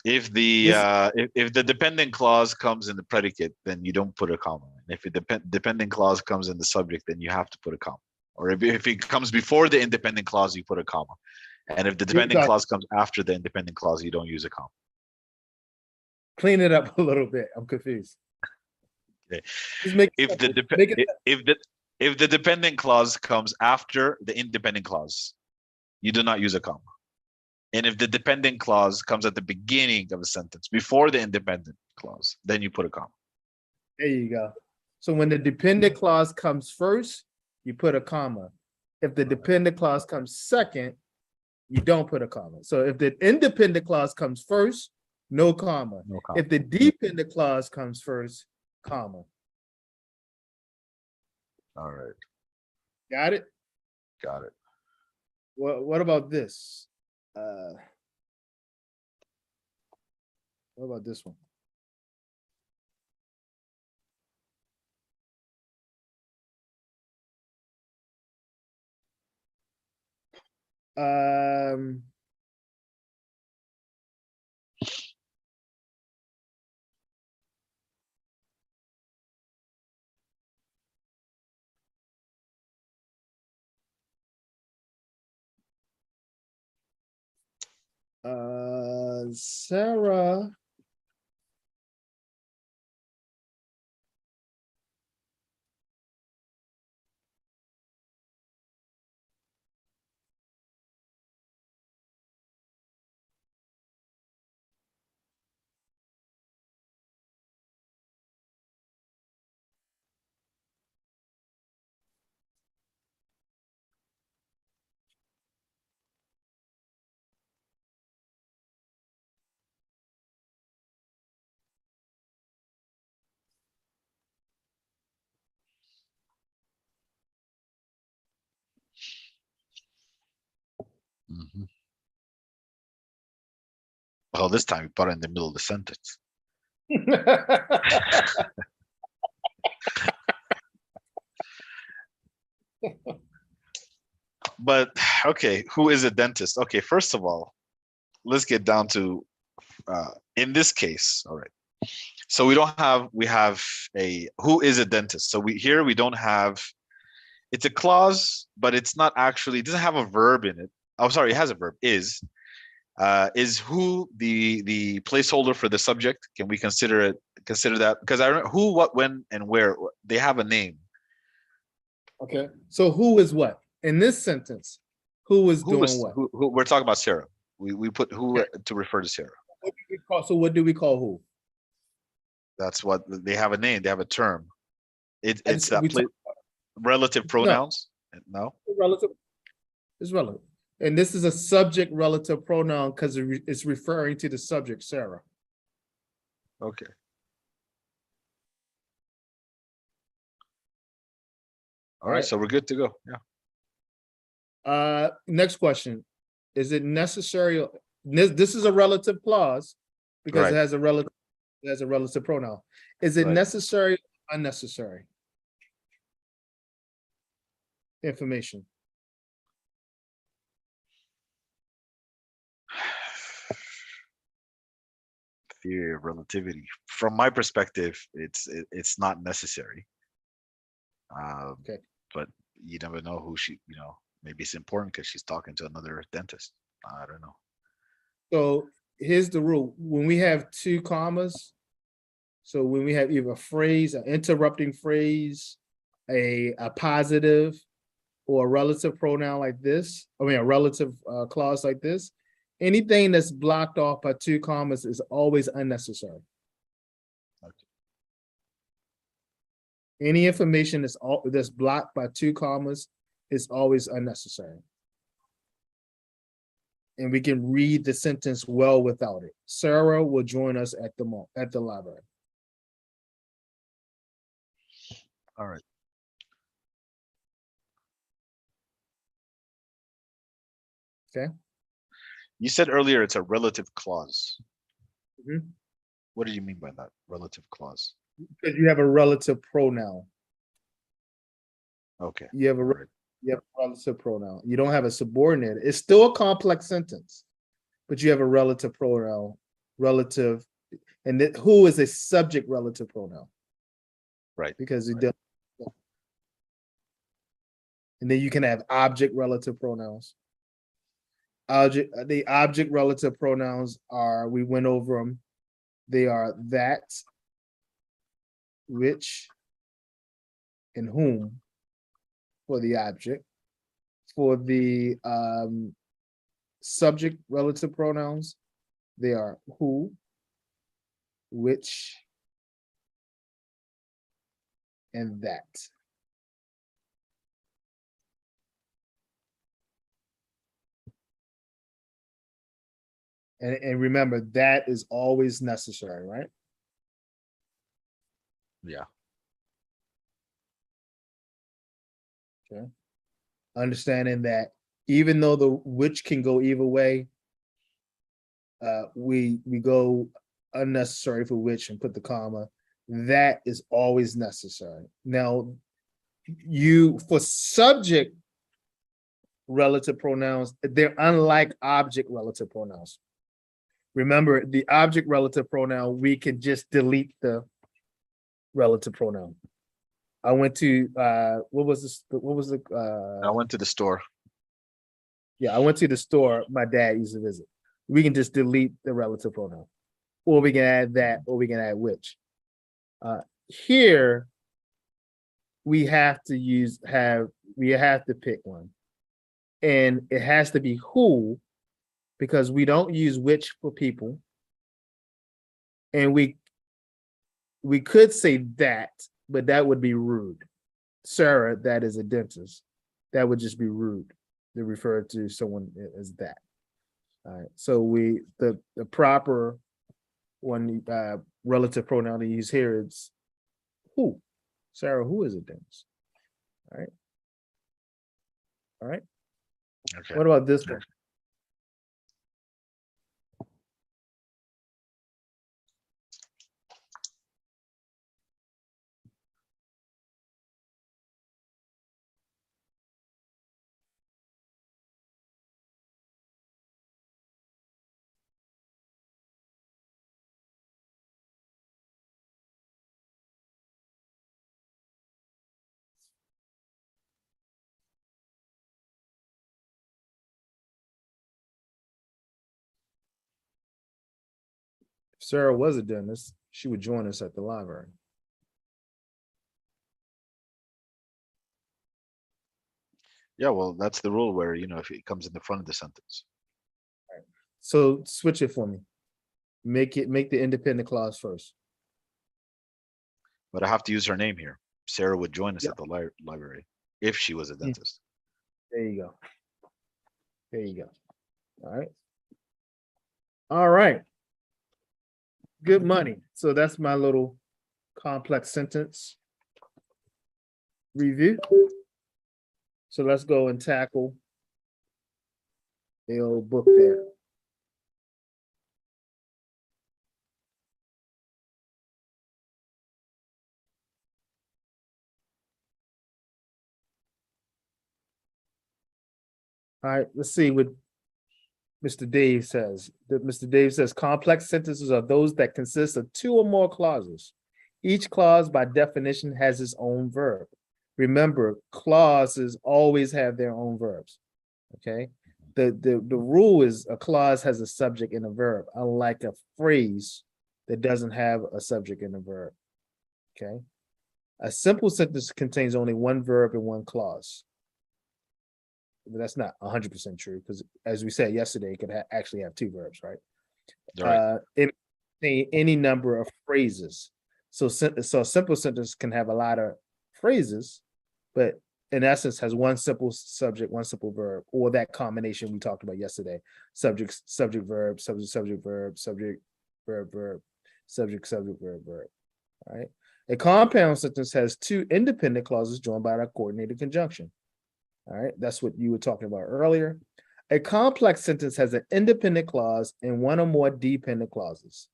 Speaker 2: if the dependent clause comes in the predicate, then you don't put a comma. If the dependent clause comes in the subject, then you have to put a comma. Or if it comes before the independent clause, you put a comma. And if the dependent clause comes after the independent clause, you don't use a comma.
Speaker 1: Clean it up a little bit. I'm confused.
Speaker 2: Okay. If the dependent clause comes after the independent clause, you do not use a comma. And if the dependent clause comes at the beginning of a sentence, before the independent clause, then you put a comma.
Speaker 1: There you go. So when the dependent clause comes first, you put a comma. If the dependent clause comes second, you don't put a comma. So if the independent clause comes first, no comma.
Speaker 2: No comma.
Speaker 1: If the dependent clause comes first, comma.
Speaker 2: All right.
Speaker 1: Got it?
Speaker 2: Got it.
Speaker 1: What about this? What about this one? Um, Sarah.
Speaker 2: Mm-hmm. Well, this time you put it in the middle of the sentence. But okay, who is a dentist? Okay, first of all, let's get down to in this case. All right. So we have a who is a dentist. So we don't have, it's a clause, but it's not actually, it doesn't have a verb in it. Oh, sorry, it has a verb, is who the placeholder for the subject? Can we consider that? Because I remember who, what, when, and where, they have a name.
Speaker 1: Okay. So who is what? In this sentence, who is doing what?
Speaker 2: Who we're talking about Sarah. We put who to refer to Sarah.
Speaker 1: What do we call, so what do we call who?
Speaker 2: That's what they have a name. They have a term. It's that
Speaker 1: We
Speaker 2: relative pronouns. No,
Speaker 1: relative. It's relative. And this is a subject relative pronoun because it's referring to the subject, Sarah.
Speaker 2: okay. All right, so we're good to go.
Speaker 1: Yeah. Next question. Is it necessary? This is a relative clause because
Speaker 2: Right.
Speaker 1: it has a relative pronoun. Is it
Speaker 2: Right.
Speaker 1: necessary or unnecessary information?
Speaker 2: Theory of relativity. From my perspective, it's not necessary.
Speaker 1: Okay.
Speaker 2: But you never know who she, maybe it's important because she's talking to another dentist. I don't know.
Speaker 1: So here's the rule. When we have two commas, so when we have either a phrase, an interrupting phrase, a positive, or a relative pronoun like this, I mean a relative clause like this, anything that's blocked off by two commas is always unnecessary.
Speaker 2: Okay.
Speaker 1: Any information that's blocked by two commas is always unnecessary. And we can read the sentence well without it. Sarah will join us at the library.
Speaker 2: All right.
Speaker 1: Okay.
Speaker 2: You said earlier it's a relative clause.
Speaker 1: Mm-hmm.
Speaker 2: What do you mean by that? Relative clause.
Speaker 1: Because you have a relative pronoun.
Speaker 2: Okay.
Speaker 1: You have a relative pronoun. You don't have a subordinate. It's still a complex sentence, but you have a relative pronoun, relative, and who is a subject relative pronoun.
Speaker 2: Right.
Speaker 1: Because it does. And then you can have object relative pronouns. The object relative pronouns are, we went over them. They are that, which, and whom for the object. For the subject relative pronouns, they are who, which, and that. And remember, that is always necessary, right?
Speaker 2: Yeah.
Speaker 1: Okay. Understanding that even though the which can go either way, we go unnecessary for which and put the comma. That is always necessary. Now, you for subject relative pronouns, they're unlike object relative pronouns. Remember, the object relative pronoun, we can just delete the relative pronoun. I went to what was this? What was the
Speaker 2: I went to the store.
Speaker 1: Yeah, I went to the store my dad used to visit. We can just delete the relative pronoun. Or we can add that, or we can add which. Here we have to pick one. And it has to be who, because we don't use which for people. And we could say that, but that would be rude. Sarah, that is a dentist. That would just be rude to refer to someone as that. All right. So the proper one relative pronoun to use here is who. Sarah, who is a dentist? All right. All right.
Speaker 2: Okay.
Speaker 1: What about this one? If Sarah was a dentist, she would join us at the library.
Speaker 2: Yeah, well, that's the rule where, if it comes in the front of the sentence.
Speaker 1: Right. So switch it for me. Make the independent clause first.
Speaker 2: But I have to use her name here. Sarah would join us
Speaker 1: Yeah.
Speaker 2: at the library if she was a dentist.
Speaker 1: There you go. There you go. All right. All right. Good money. So that's my little complex sentence review. So let's go and tackle the old book there. All right, let's see what Mr. Dave says. Mr. Dave says complex sentences are those that consist of two or more clauses. Each clause, by definition, has its own verb. Remember, clauses always have their own verbs. Okay. The rule is a clause has a subject and a verb, unlike a phrase that doesn't have a subject and a verb. Okay. A simple sentence contains only one verb and one clause. But that's not 100% true, because as we said yesterday, it could actually have two verbs, right?
Speaker 2: Right.
Speaker 1: It any number of phrases. So a simple sentence can have a lot of phrases, but in essence has one simple subject, one simple verb, or that combination we talked about yesterday: subject, subject, verb, subject, subject, verb, subject, verb, verb, subject, subject, verb, verb. All right. A compound sentence has two independent clauses joined by a coordinated conjunction. All right, that's what you were talking about earlier. A complex sentence has an independent clause and one or more dependent clauses.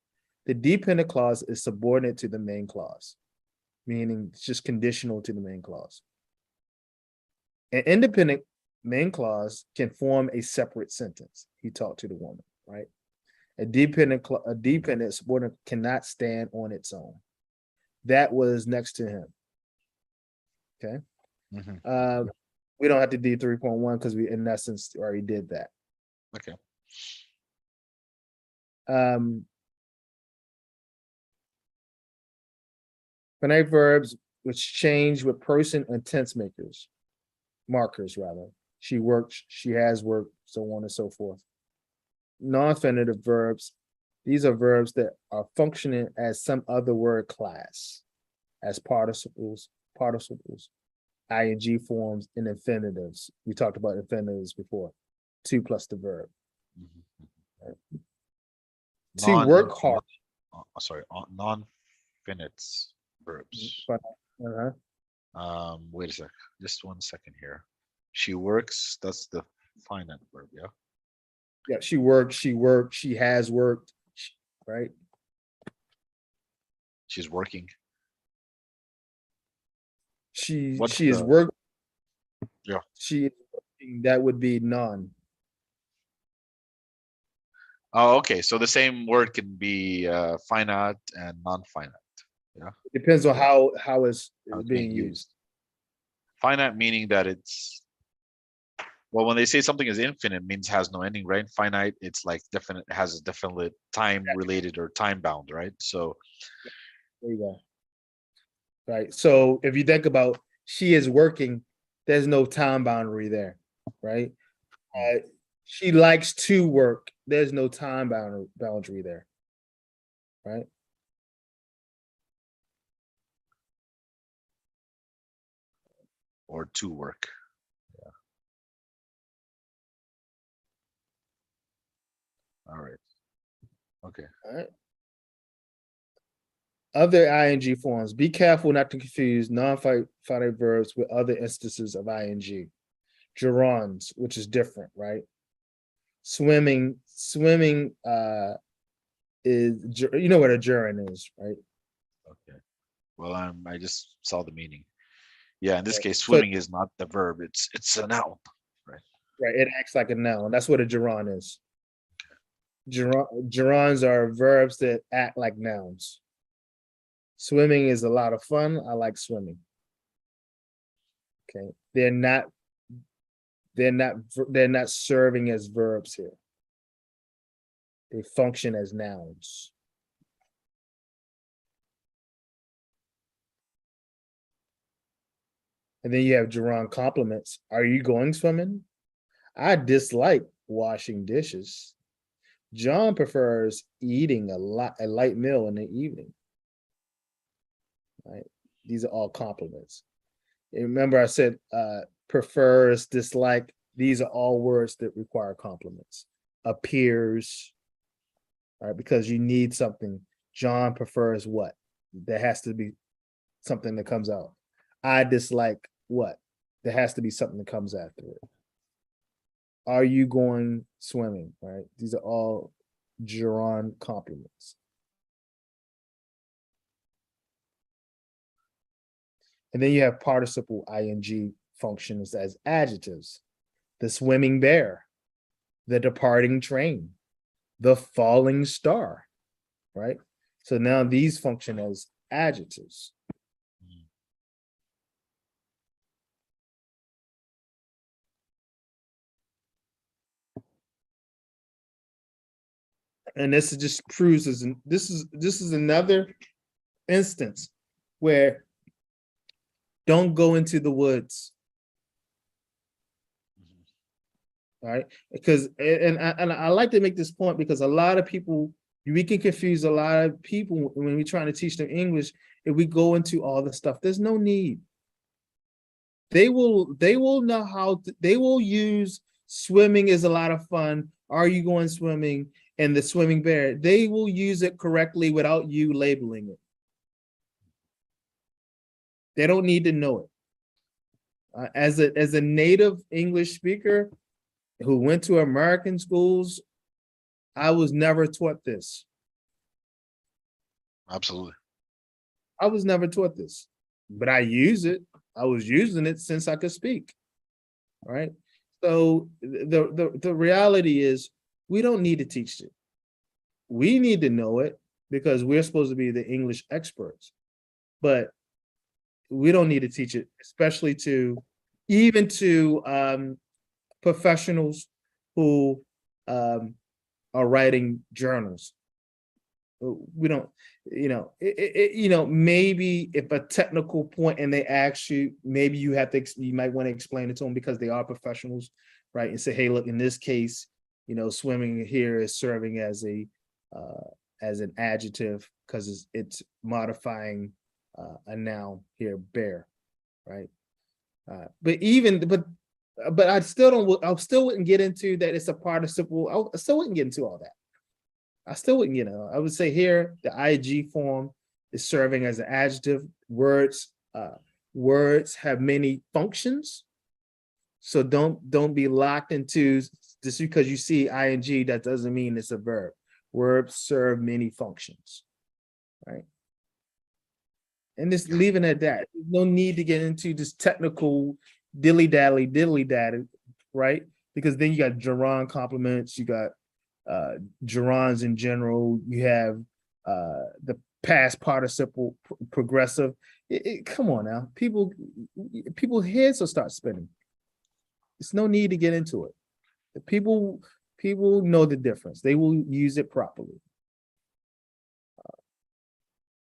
Speaker 1: The dependent clause is subordinate to the main clause, meaning it's just conditional to the main clause. An independent main clause can form a separate sentence. He talked to the woman, right? A dependent subordinate cannot stand on its own. That was next to him. Okay.
Speaker 2: Mm-hmm.
Speaker 1: We don't have to do 3.1 because we, in essence, already did that.
Speaker 2: Okay.
Speaker 1: Finite verbs which change with person and tense markers rather. She works, she has worked, so on and so forth. Non-infinitive verbs, these are verbs that are functioning as some other word class, as participles, ing forms, and infinitives. We talked about infinitives before. 2 plus the verb.
Speaker 2: Mm-hmm.
Speaker 1: Right. To work hard.
Speaker 2: Sorry, non-finite verbs. Wait a sec. Just 1 second here. She works. That's the finite verb. Yeah.
Speaker 1: Yeah, she works. She has worked. Right.
Speaker 2: She's working.
Speaker 1: She
Speaker 2: What's
Speaker 1: is
Speaker 2: the-
Speaker 1: working.
Speaker 2: Yeah.
Speaker 1: She is working. That would be non.
Speaker 2: Oh, okay. So the same word can be finite and non-finite. Yeah.
Speaker 1: It depends on how it's
Speaker 2: How it's
Speaker 1: being used.
Speaker 2: Finite meaning that it's, well, when they say something is infinite, means has no ending, right? Finite, it's like definite, has a definite time related or time bound, right? So
Speaker 1: there you go. Right. So if you think about she is working, there's no time boundary there, right? She likes to work. There's no time boundary there, right?
Speaker 2: Or to work. Yeah. All right. Okay.
Speaker 1: All right. Other ing forms. Be careful not to confuse non-finite verbs with other instances of ing. Gerunds, which is different, right? Swimming is, you know what a gerund is, right?
Speaker 2: Okay. Well, I just saw the meaning. Yeah, in this case,
Speaker 1: So,
Speaker 2: swimming is not the verb, it's a noun, right?
Speaker 1: Right, it acts like a noun. That's what a gerund is. Gerunds are verbs that act like nouns. Swimming is a lot of fun. I like swimming. Okay, they're not serving as verbs here. They function as nouns. And then you have gerund complements. Are you going swimming? I dislike washing dishes. John prefers eating a light meal in the evening. Right? These are all compliments. And remember, I said prefers, dislike. These are all words that require compliments. Appears, right? Because you need something. John prefers what? There has to be something that comes out. I dislike what? There has to be something that comes after it. Are you going swimming? Right? These are all gerund complements. And then you have participle ing functions as adjectives. The swimming bear, the departing train, the falling star, right? So now these function as adjectives. And this just proves this is another instance where don't go into the woods. Right? Because and I like to make this point because a lot of people, we can confuse a lot of people when we're trying to teach them English. If we go into all the stuff, there's no need. They will know how to, they will use swimming is a lot of fun. Are you going swimming? And the swimming bear, they will use it correctly without you labeling it. They don't need to know it. As a native English speaker who went to American schools, I was never taught this.
Speaker 2: Absolutely.
Speaker 1: I was never taught this, but I use it. I was using it since I could speak. Right. So the reality is we don't need to teach it. We need to know it because we're supposed to be the English experts, but we don't need to teach it, especially to even to professionals who are writing journals. We don't, maybe if a technical point and they ask you, maybe you might want to explain it to them because they are professionals, right? And say, hey, look, in this case, swimming here is serving as an adjective because it's modifying a noun here, bear, right? But I still wouldn't get into that it's a participle. I still wouldn't get into all that. I still wouldn't, I would say here the ing form is serving as an adjective. Words have many functions. So don't be locked into just because you see ing, that doesn't mean it's a verb. Verbs serve many functions, right? And just leaving it at that. There's no need to get into this technical dilly-dally, right? Because then you got gerund complements, you got gerunds in general, you have the past participle progressive. Come on now, people heads will start spinning. There's no need to get into it. The people know the difference. They will use it properly.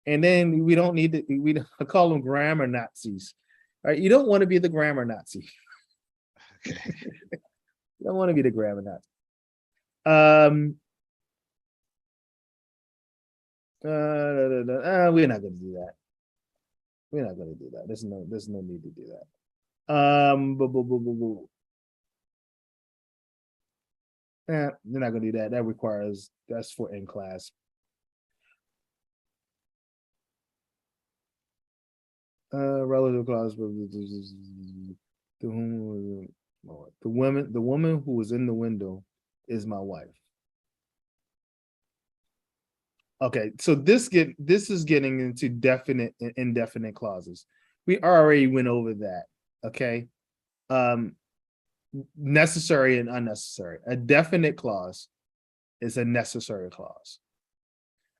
Speaker 1: And then we don't need to, I call them grammar Nazis. All right, you don't want to be the grammar Nazi.
Speaker 2: Okay.
Speaker 1: You don't want to be the grammar Nazi. We're not going to do that. We're not going to do that. There's no need to do that. They're not going to do that. That's for in class. Relative clause. The woman who was in the window is my wife. Okay, so this is getting into definite and indefinite clauses. We already went over that. Okay. Necessary and unnecessary. A definite clause is a necessary clause.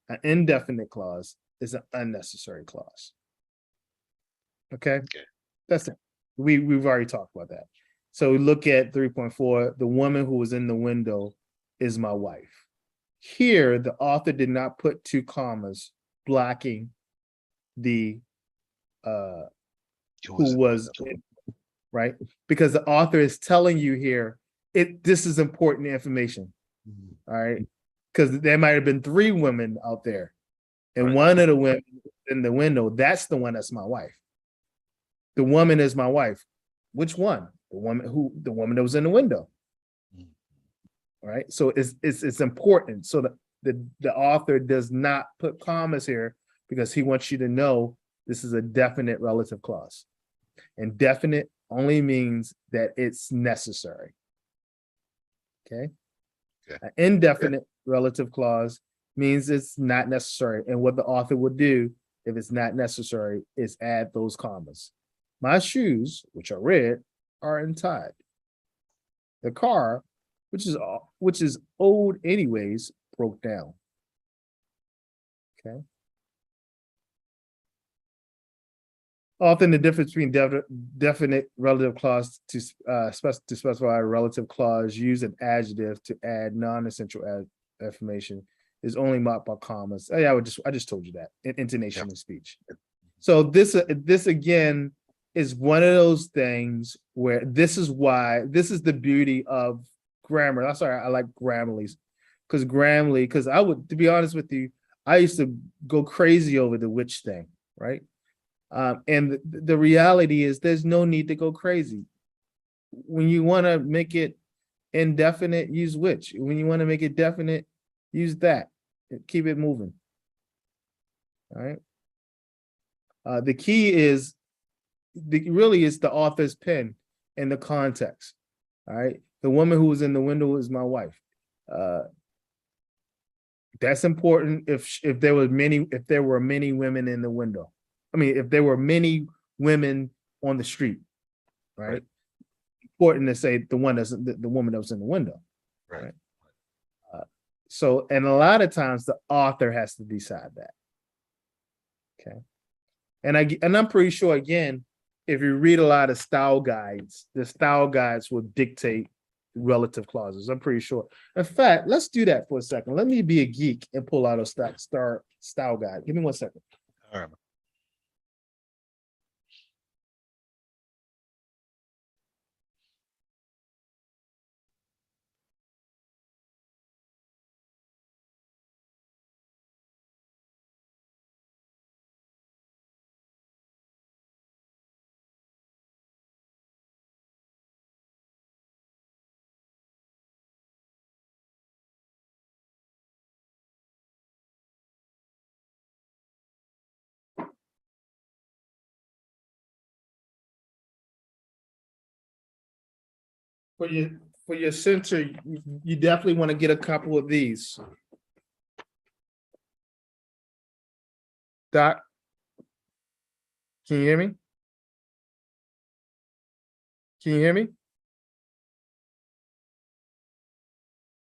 Speaker 1: An indefinite clause is an unnecessary clause. Okay. That's it. We've already talked about that. So we look at 3.4. The woman who was in the window is my wife. Here, the author did not put two commas blocking the who was, right? Because the author is telling you here, this is important information. All right. Because there might have been three women out there. And one of the women in the window, that's the one that's my wife. The woman is my wife. Which one? The woman that was in the window. All right. So it's important. So the author does not put commas here because he wants you to know this is a definite relative clause. And definite only means that it's necessary. Okay. An indefinite relative clause means it's not necessary. And what the author would do if it's not necessary is add those commas. My shoes, which are red, are untied. The car, which is old anyways, broke down. Okay. Often the difference between definite relative clause to specify a relative clause, use an adjective to add non-essential information is only marked by commas. I just told you that in intonation of speech. So this again is one of those things where this is the beauty of grammar. That's why I like Grammarly's, because I would, to be honest with you, I used to go crazy over the which thing, right? And the reality is there's no need to go crazy. When you want to make it indefinite, use which. When you want to make it definite, use that. Keep it moving. All right. The key is really is the author's pen and the context. All right. The woman who was in the window is my wife. That's important if there were many women in the window. I mean, if there were many women on the street, right? Important to say the woman that was in the window, right? So, and a lot of times the author has to decide that. Okay, and I'm pretty sure again, if you read a lot of style guides, the style guides will dictate relative clauses. I'm pretty sure. In fact, let's do that for a second. Let me be a geek and pull out a style guide. Give me 1 second.
Speaker 2: All right.
Speaker 1: for your center, you definitely want to get a couple of these. Doc, can you hear me? Can you hear me?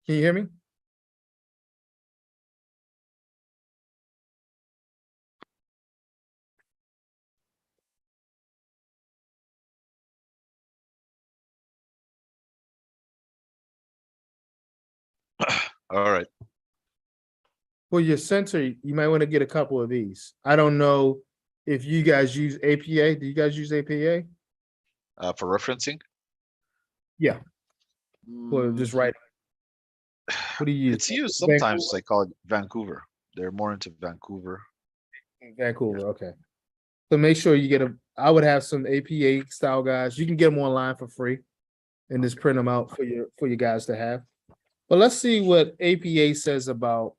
Speaker 1: Can you hear me?
Speaker 2: All right.
Speaker 1: For your center, you might want to get a couple of these. I don't know if you guys use APA. Do you guys use APA?
Speaker 2: For referencing?
Speaker 1: Yeah. For just writing. What do you use?
Speaker 2: It's used
Speaker 1: Vancouver?
Speaker 2: sometimes. I call it Vancouver. They're more into Vancouver.
Speaker 1: Vancouver, okay. So make sure you get I would have some APA style guys. You can get them online for free and just print them out for you guys to have. But let's see what APA says about.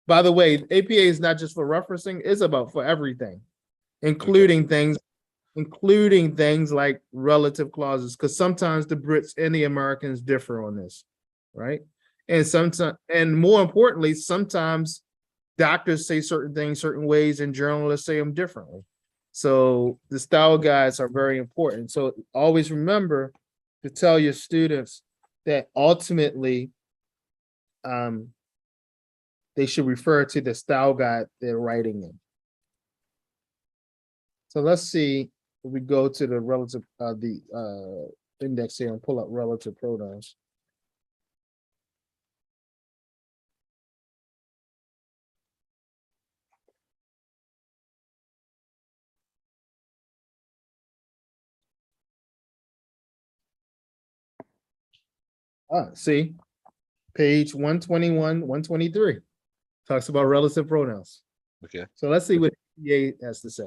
Speaker 1: By the way, APA is not just for referencing, it's about for everything, including things like relative clauses, because sometimes the Brits and the Americans differ on this, right? And sometimes, and more importantly, sometimes doctors say certain things certain ways and journalists say them differently. So the style guides are very important. So always remember to tell your students that ultimately they should refer to the style guide they're writing in. So let's see if we go to the relative index here and pull up relative pronouns. See, page 121, 123 talks about relative pronouns.
Speaker 2: Okay.
Speaker 1: So let's see what EA has to say.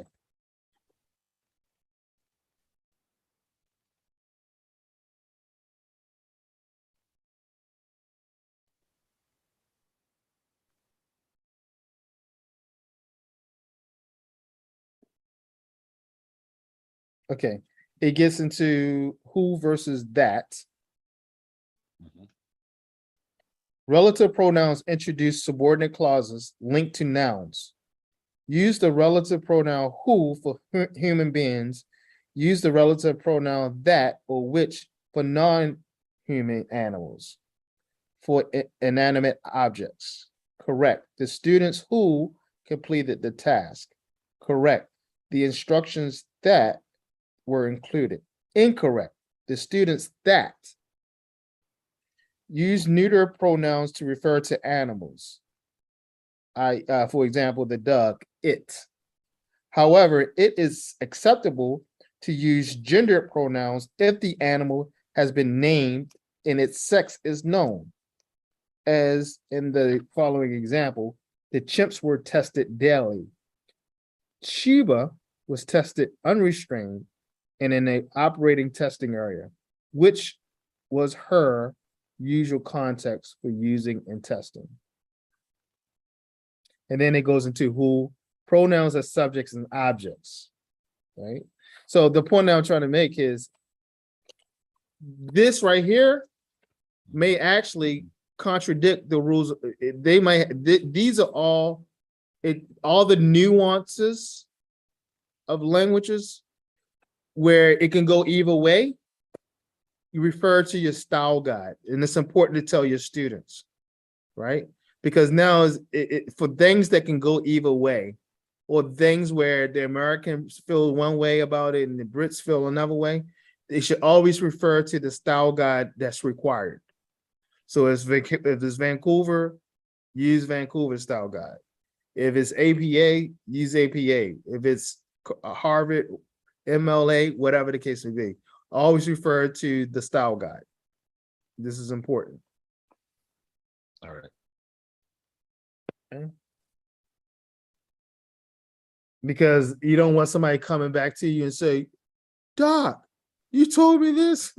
Speaker 1: Okay, it gets into who versus that. Relative pronouns introduce subordinate clauses linked to nouns. Use the relative pronoun who for human beings. Use the relative pronoun that or which for non-human animals. For inanimate objects. Correct. The students who completed the task. Correct. The instructions that were included. Incorrect. The students that. Use neuter pronouns to refer to animals. For example, the dog, it. However, it is acceptable to use gendered pronouns if the animal has been named and its sex is known. As in the following example, the chimps were tested daily. Sheba was tested unrestrained and in an operating testing area, which was her usual context for using and testing. And then it goes into who, pronouns as subjects and objects, right? So the point I'm trying to make is this right here may actually contradict the rules. They might, these are all the nuances of languages where it can go either way. You refer to your style guide, and it's important to tell your students, right? Because now for things that can go either way, or things where the Americans feel one way about it and the Brits feel another way, they should always refer to the style guide that's required. So if it's Vancouver, use Vancouver style guide. If it's APA, use APA. If it's Harvard, MLA, whatever the case may be, always refer to the style guide. This is important.
Speaker 2: All right.
Speaker 1: Okay. Because you don't want somebody coming back to you and say, Doc, you told me this.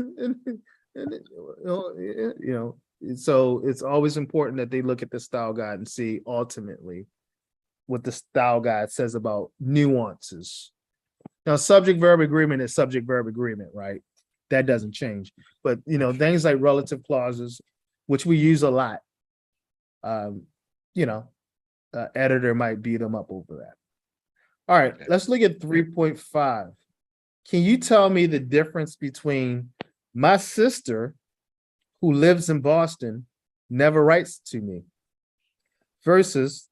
Speaker 1: So it's always important that they look at the style guide and see ultimately what the style guide says about nuances. Now, subject verb agreement is subject verb agreement, right? that doesn't change. But things like relative clauses, which we use a lot, you know, editor might beat them up over that. All right, let's look at 3.5. Can you tell me the difference between my sister, who lives in Boston, never writes to me, versus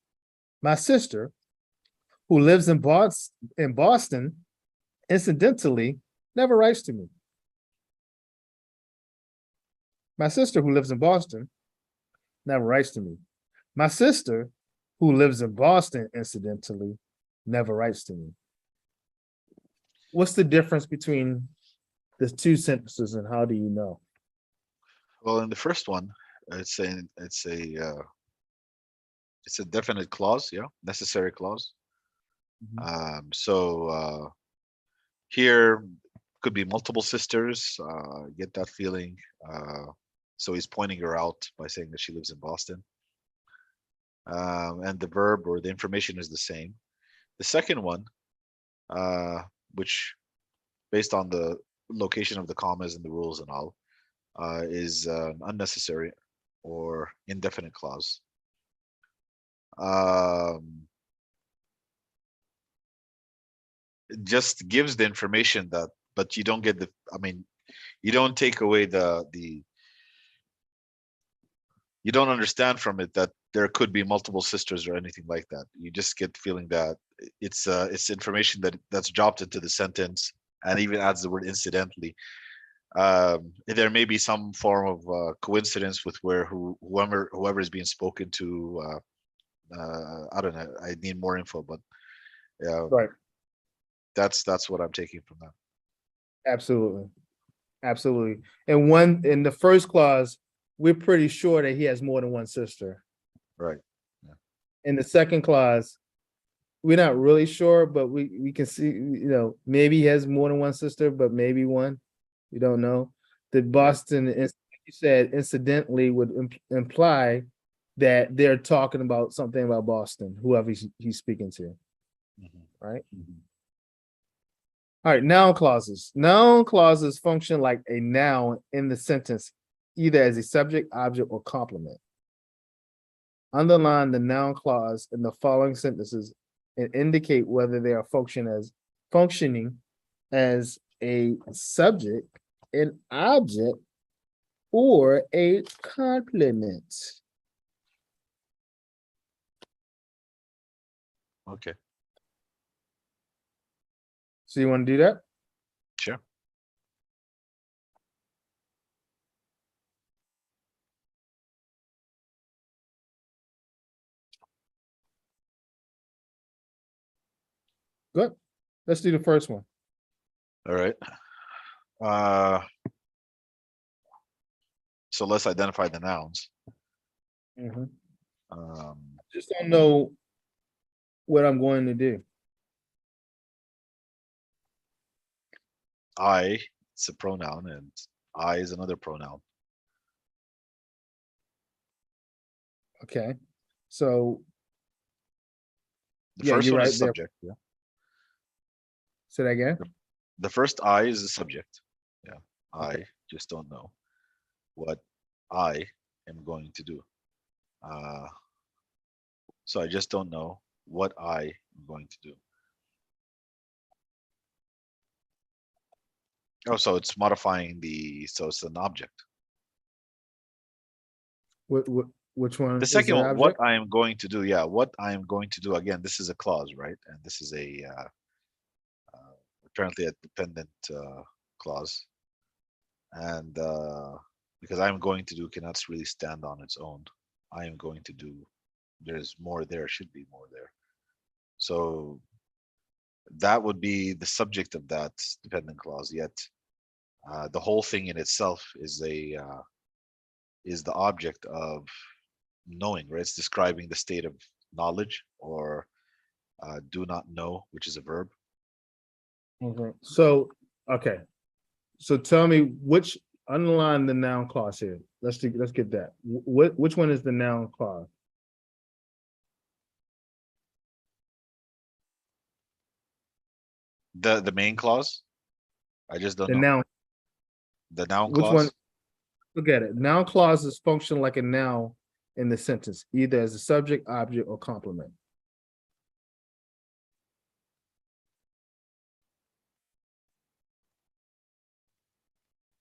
Speaker 1: my sister, who lives in Boston, incidentally, never writes to me? My sister, who lives in Boston, never writes to me. My sister, who lives in Boston, incidentally, never writes to me. What's the difference between the two sentences, and how do you know?
Speaker 2: Well, in the first one, it's a definite clause, yeah, necessary clause. So here could be multiple sisters. Get that feeling. So he's pointing her out by saying that she lives in Boston. And the verb or the information is the same. The second one, which based on the location of the commas and the rules and all, is unnecessary or indefinite clause. It just gives the information that, but you don't get the, I mean, you don't take away you don't understand from it that there could be multiple sisters or anything like that. You just get feeling that it's information that's dropped into the sentence, and even adds the word incidentally. There may be some form of coincidence with where whoever is being spoken to. I don't know. I need more info, but
Speaker 1: Right.
Speaker 2: That's what I'm taking from that.
Speaker 1: Absolutely. And in the first clause, we're pretty sure that he has more than one sister.
Speaker 2: Right.
Speaker 1: In the second clause, we're not really sure, but we can see, maybe he has more than one sister, but maybe one. We don't know. The Boston, like you said, incidentally would imply that they're talking about something about Boston, whoever he's speaking to. Right? All right, noun clauses. Noun clauses function like a noun in the sentence, either as a subject, object, or complement. Underline the noun clause in the following sentences and indicate whether they are functioning as a subject, an object, or a complement.
Speaker 2: Okay.
Speaker 1: So you want to do that?
Speaker 2: Sure.
Speaker 1: Good. Let's do the first one.
Speaker 2: All right. So let's identify the nouns.
Speaker 1: Just don't know what I'm going to do.
Speaker 2: I, it's a pronoun, and I is another pronoun.
Speaker 1: Okay. So
Speaker 2: the first one is subject. Yeah.
Speaker 1: Say that again.
Speaker 2: The first I is the subject. Yeah. I just don't know what I am going to do. So I just don't know what I am going to do. Oh, so it's modifying so it's an object.
Speaker 1: Which one?
Speaker 2: The second one, what I am going to do. Yeah, what I am going to do. Again, this is a clause, right? And this is apparently a dependent clause. And because I'm going to do cannot really stand on its own. I am going to do. There's more there. Should be more there. So that would be the subject of that dependent clause. Yet the whole thing in itself is the object of knowing, right? It's describing the state of knowledge, or do not know, which is a verb.
Speaker 1: So tell me which, underline the noun clause here. Let's get that. Which one is the noun clause?
Speaker 2: The main clause. I just don't
Speaker 1: The
Speaker 2: know.
Speaker 1: noun.
Speaker 2: The noun
Speaker 1: Which one?
Speaker 2: clause?
Speaker 1: Look at it. Noun clauses function like a noun in the sentence, either as a subject, object, or complement.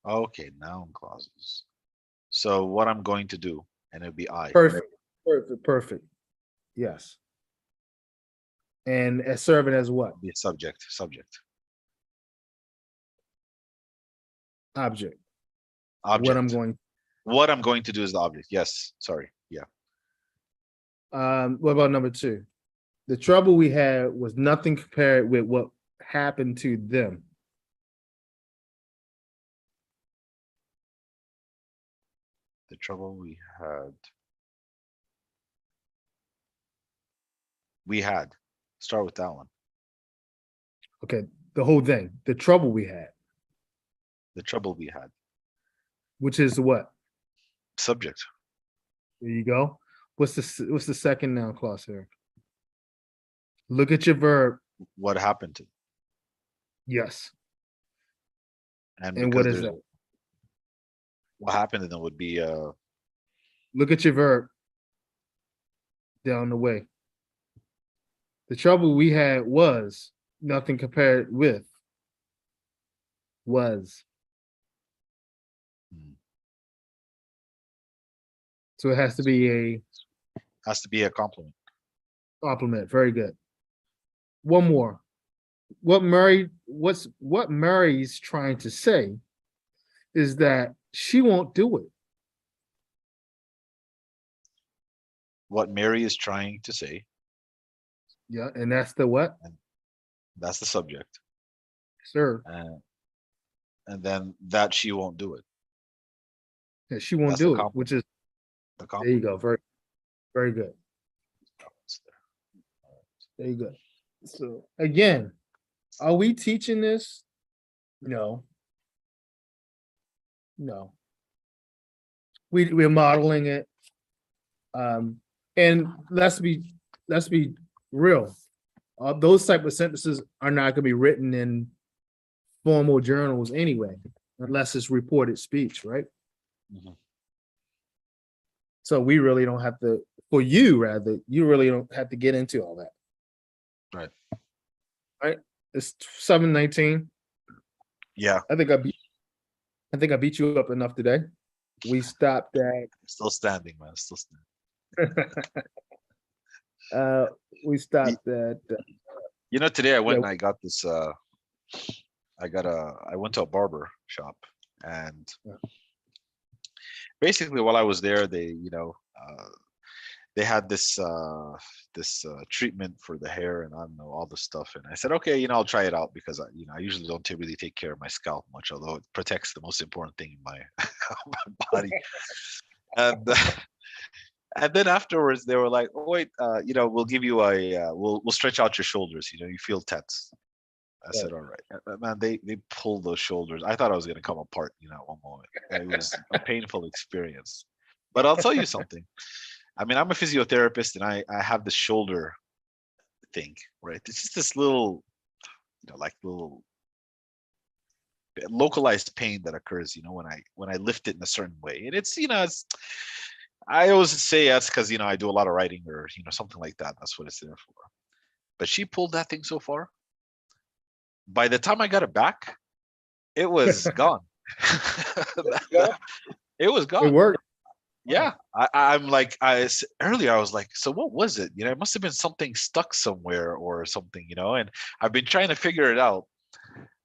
Speaker 2: Okay, noun clauses. So what I'm going to do, and it'll be I.
Speaker 1: Perfect. Perfect. Perfect. Yes. And as serving as what?
Speaker 2: Be subject.
Speaker 1: Object.
Speaker 2: Object.
Speaker 1: What
Speaker 2: I'm going to do is the object. Yes. Sorry. Yeah.
Speaker 1: What about number 2? The trouble we had was nothing compared with what happened to them.
Speaker 2: The trouble we had. Start with that one.
Speaker 1: Okay, the whole thing. The trouble we had.
Speaker 2: The trouble we had.
Speaker 1: Which is what?
Speaker 2: Subject.
Speaker 1: There you go. What's the second noun clause here? Look at your verb.
Speaker 2: What happened to?
Speaker 1: Yes.
Speaker 2: And
Speaker 1: what is that?
Speaker 2: What happened to them would be
Speaker 1: look at your verb down the way. The trouble we had was nothing compared with was. So it has to be a
Speaker 2: compliment.
Speaker 1: Compliment. Very good. One more. What Mary's trying to say is that she won't do it.
Speaker 2: What Mary is trying to say.
Speaker 1: Yeah, and that's the what?
Speaker 2: And that's the subject.
Speaker 1: Sir.
Speaker 2: And then that she won't do it.
Speaker 1: Yeah, she won't do it, which is
Speaker 2: the
Speaker 1: there you go. Very, very good. There you go. So again, are we teaching this? No. No. We're modeling it. And let's be real. Those type of sentences are not going to be written in formal journals anyway, unless it's reported speech, right?
Speaker 2: Mm-hmm.
Speaker 1: So we really don't have to, for you rather, you really don't have to get into all that.
Speaker 2: Right.
Speaker 1: Right. It's 7:19.
Speaker 2: Yeah.
Speaker 1: I think I beat you up enough today. We stopped at
Speaker 2: still standing, man. Still
Speaker 1: standing. We stopped at
Speaker 2: today I went and I got this I went to a barber shop, and basically while I was there, they they had this treatment for the hair, and I don't know, all the stuff, and I said, okay, I'll try it out, because I usually don't really take care of my scalp much, although it protects the most important thing in my, my body. And then afterwards they were like, oh wait, we'll give you we'll stretch out your shoulders, you feel tense. I said, all right. Man, they pulled those shoulders. I thought I was going to come apart, at one moment. It was a painful experience. But I'll tell you something. I mean, I'm a physiotherapist, and I have this shoulder thing, right? It's just this little, little localized pain that occurs, when I lift it in a certain way. And it's, I always say that's because, I do a lot of writing, or, something like that. That's what it's there for. But she pulled that thing so far. By the time I got it back, it was gone. It was gone.
Speaker 1: It worked.
Speaker 2: Yeah, earlier I was like, so what was it? It must have been something stuck somewhere or something, and I've been trying to figure it out.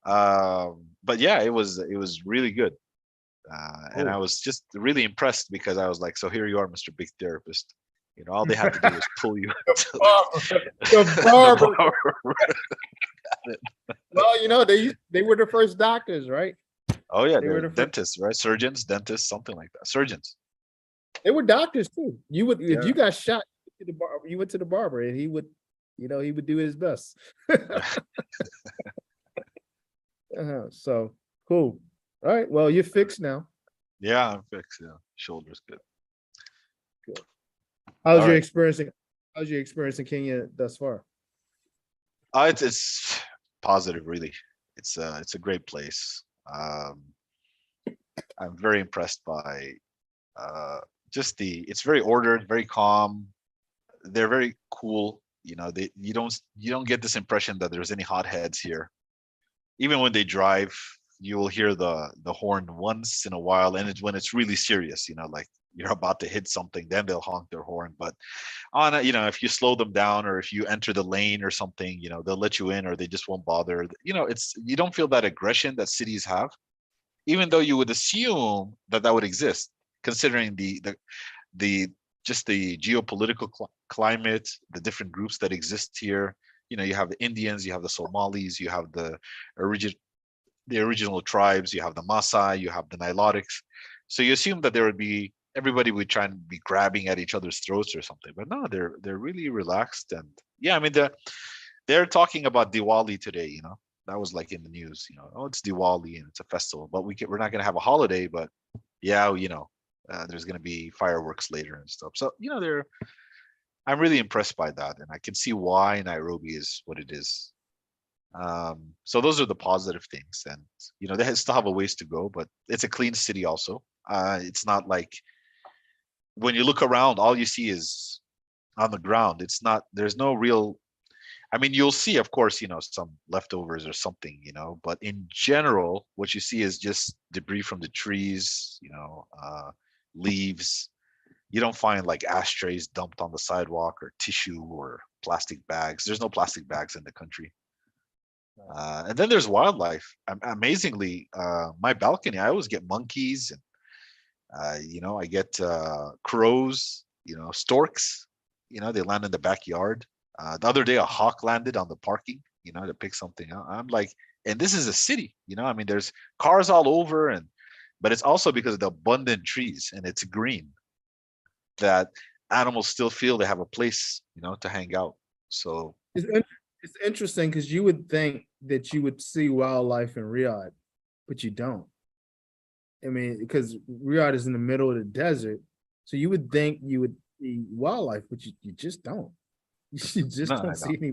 Speaker 2: But yeah, it was really good. And I was just really impressed, because I was like, so here you are, Mr. Big Therapist. All they had to do was pull you.
Speaker 1: The barber. Well, they were the first doctors, right?
Speaker 2: Oh yeah, they were the dentists, right? Surgeons, dentists, something like that. Surgeons.
Speaker 1: They were doctors too. You would, if you got shot, you went to the barber, and he would, he would do his best. So cool. All right. Well, you're fixed now.
Speaker 2: Yeah, I'm fixed. Yeah, shoulder's good.
Speaker 1: Good. How's your experience in Kenya thus far?
Speaker 2: It's positive, really. It's a great place. I'm very impressed by just it's very ordered, very calm. They're very cool. You know, you don't get this impression that there's any hotheads here. Even when they drive, you will hear the horn once in a while, and it's when it's really serious. You know, like you're about to hit something, then they'll honk their horn. But on a, you know, if you slow them down or if you enter the lane or something, you know, they'll let you in or they just won't bother. You know, you don't feel that aggression that cities have, even though you would assume that that would exist, considering the just the geopolitical climate, the different groups that exist here. You know, you have the Indians, you have the Somalis, you have the original tribes, you have the Maasai, you have the Nilotics. So you assume that there would be everybody would try and be grabbing at each other's throats or something, but no, they're really relaxed. And yeah, I mean they're talking about Diwali today. You know, that was like in the news. You know, oh, it's Diwali and it's a festival, but we're not going to have a holiday. But yeah, you know, there's going to be fireworks later and stuff. So you know, I'm really impressed by that, and I can see why Nairobi is what it is. So those are the positive things, and you know, they still have a ways to go, but it's a clean city also. It's not like when you look around, all you see is on the ground. It's not, there's no real, I mean, you'll see, of course, you know, some leftovers or something, you know, but in general, what you see is just debris from the trees, you know, leaves. You don't find like ashtrays dumped on the sidewalk or tissue or plastic bags. There's no plastic bags in the country. And then there's wildlife. Amazingly, my balcony, I always get monkeys and you know, I get crows, you know, storks, you know, they land in the backyard. The other day, a hawk landed on the parking, you know, to pick something up. I'm like, and this is a city, you know, I mean, there's cars all over, but it's also because of the abundant trees and it's green that animals still feel they have a place, you know, to hang out. So
Speaker 1: it's interesting because you would think that you would see wildlife in Riyadh, but you don't. I mean, because Riyadh is in the middle of the desert, so you would think you would see wildlife, but you just don't. You just don't see any.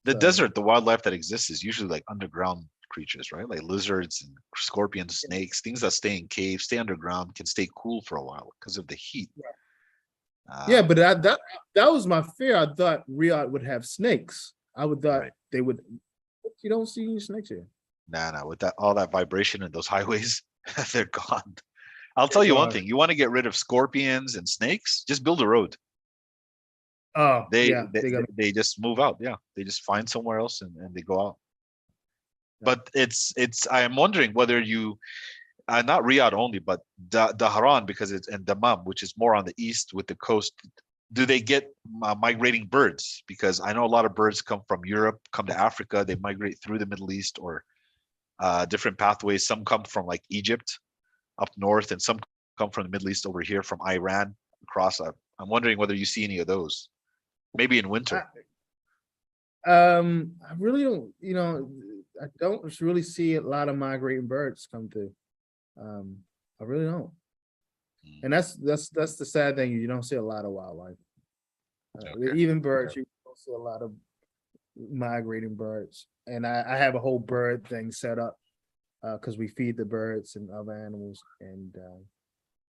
Speaker 2: The desert, the wildlife that exists is usually like underground creatures, right? Like lizards and scorpions, snakes, things that stay in caves, stay underground, can stay cool for a while because of the heat.
Speaker 1: Yeah, but that was my fear. I thought Riyadh would have snakes. I would thought they would. You don't see any snakes here.
Speaker 2: Nah, with that all that vibration in those highways, they're gone. I'll tell you one thing: you want to get rid of scorpions and snakes, just build a road.
Speaker 1: Oh,
Speaker 2: they just move out. Yeah, they just find somewhere else and they go out. But it's I am wondering whether you not Riyadh only, but Dahran, because it's and Dammam, which is more on the east with the coast. Do they get migrating birds? Because I know a lot of birds come from Europe, come to Africa, they migrate through the Middle East or different pathways. Some come from like Egypt up north, and some come from the Middle East over here from Iran across. I'm wondering whether you see any of those, maybe in winter.
Speaker 1: I really don't. You know, I don't really see a lot of migrating birds come through. I really don't. And that's the sad thing. You don't see a lot of wildlife. Even birds, you don't see a lot of migrating birds. And I have a whole bird thing set up because we feed the birds and other animals. And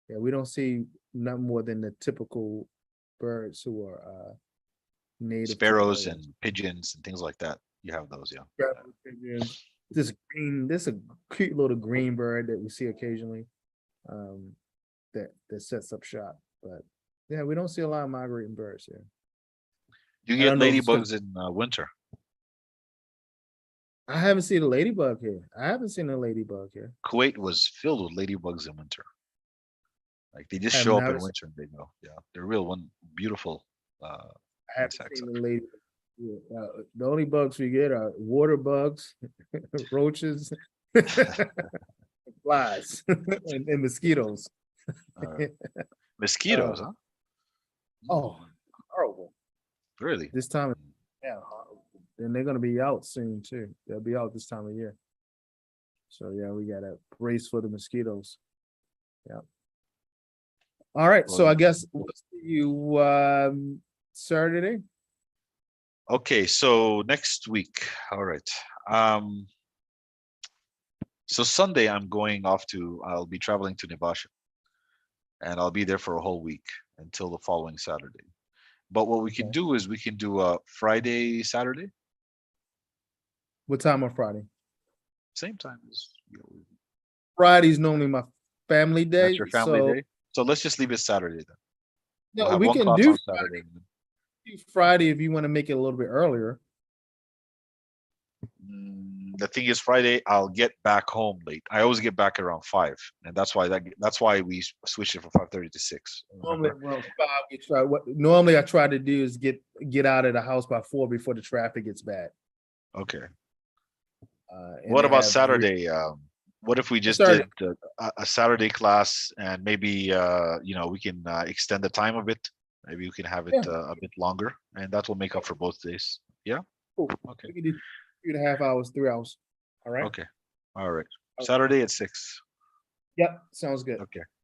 Speaker 1: yeah, we don't see nothing more than the typical birds who are native.
Speaker 2: Sparrows and pigeons and things like that. You have those, yeah.
Speaker 1: Pigeons. This a cute little green bird that we see occasionally. That sets up shop. But yeah, we don't see a lot of migrating birds here.
Speaker 2: You get ladybugs in winter.
Speaker 1: I haven't seen a ladybug here. I haven't seen a ladybug here.
Speaker 2: Kuwait was filled with ladybugs in winter. Like they just show up in winter and they go. Yeah, they're real beautiful.
Speaker 1: I haven't seen a ladybug. The only bugs we get are water bugs, roaches, flies, and mosquitoes.
Speaker 2: Mosquitoes, huh?
Speaker 1: Oh, horrible.
Speaker 2: Really?
Speaker 1: This time, yeah. And they're gonna be out soon too. They'll be out this time of year. So yeah, we gotta brace for the mosquitoes. Yeah. All right. So I guess we'll see you Saturday.
Speaker 2: Okay, so next week. All right. So Sunday, I'll be traveling to Nevasha. And I'll be there for a whole week until the following Saturday. But what we can
Speaker 1: Okay.
Speaker 2: do is we can do a Friday, Saturday,
Speaker 1: What time on Friday?
Speaker 2: same time as
Speaker 1: Friday's normally my family
Speaker 2: that's
Speaker 1: day,
Speaker 2: your family
Speaker 1: so
Speaker 2: day. So let's just leave it Saturday then. We'll
Speaker 1: no,
Speaker 2: have
Speaker 1: we
Speaker 2: one
Speaker 1: can
Speaker 2: class
Speaker 1: do
Speaker 2: on Saturday.
Speaker 1: Friday if you want to make it a little bit earlier.
Speaker 2: The thing is, Friday I'll get back home late. I always get back around 5, and that's why we switched it from 5:30 to 6.
Speaker 1: Normally,
Speaker 2: Remember?
Speaker 1: around 5, we try. What normally I try to do is get out of the house by 4 before the traffic gets bad.
Speaker 2: Okay.
Speaker 1: And
Speaker 2: What
Speaker 1: they
Speaker 2: about
Speaker 1: have
Speaker 2: Saturday? What if we just
Speaker 1: Saturday.
Speaker 2: did a Saturday class and maybe we can extend the time a bit. Maybe we can have it
Speaker 1: Yeah.
Speaker 2: a bit longer, and that will make up for both days. Yeah.
Speaker 1: Cool.
Speaker 2: Okay.
Speaker 1: We can do 2.5 hours, 3 hours. All right.
Speaker 2: Okay. All right. Saturday at 6.
Speaker 1: Yep. Sounds good.
Speaker 2: Okay.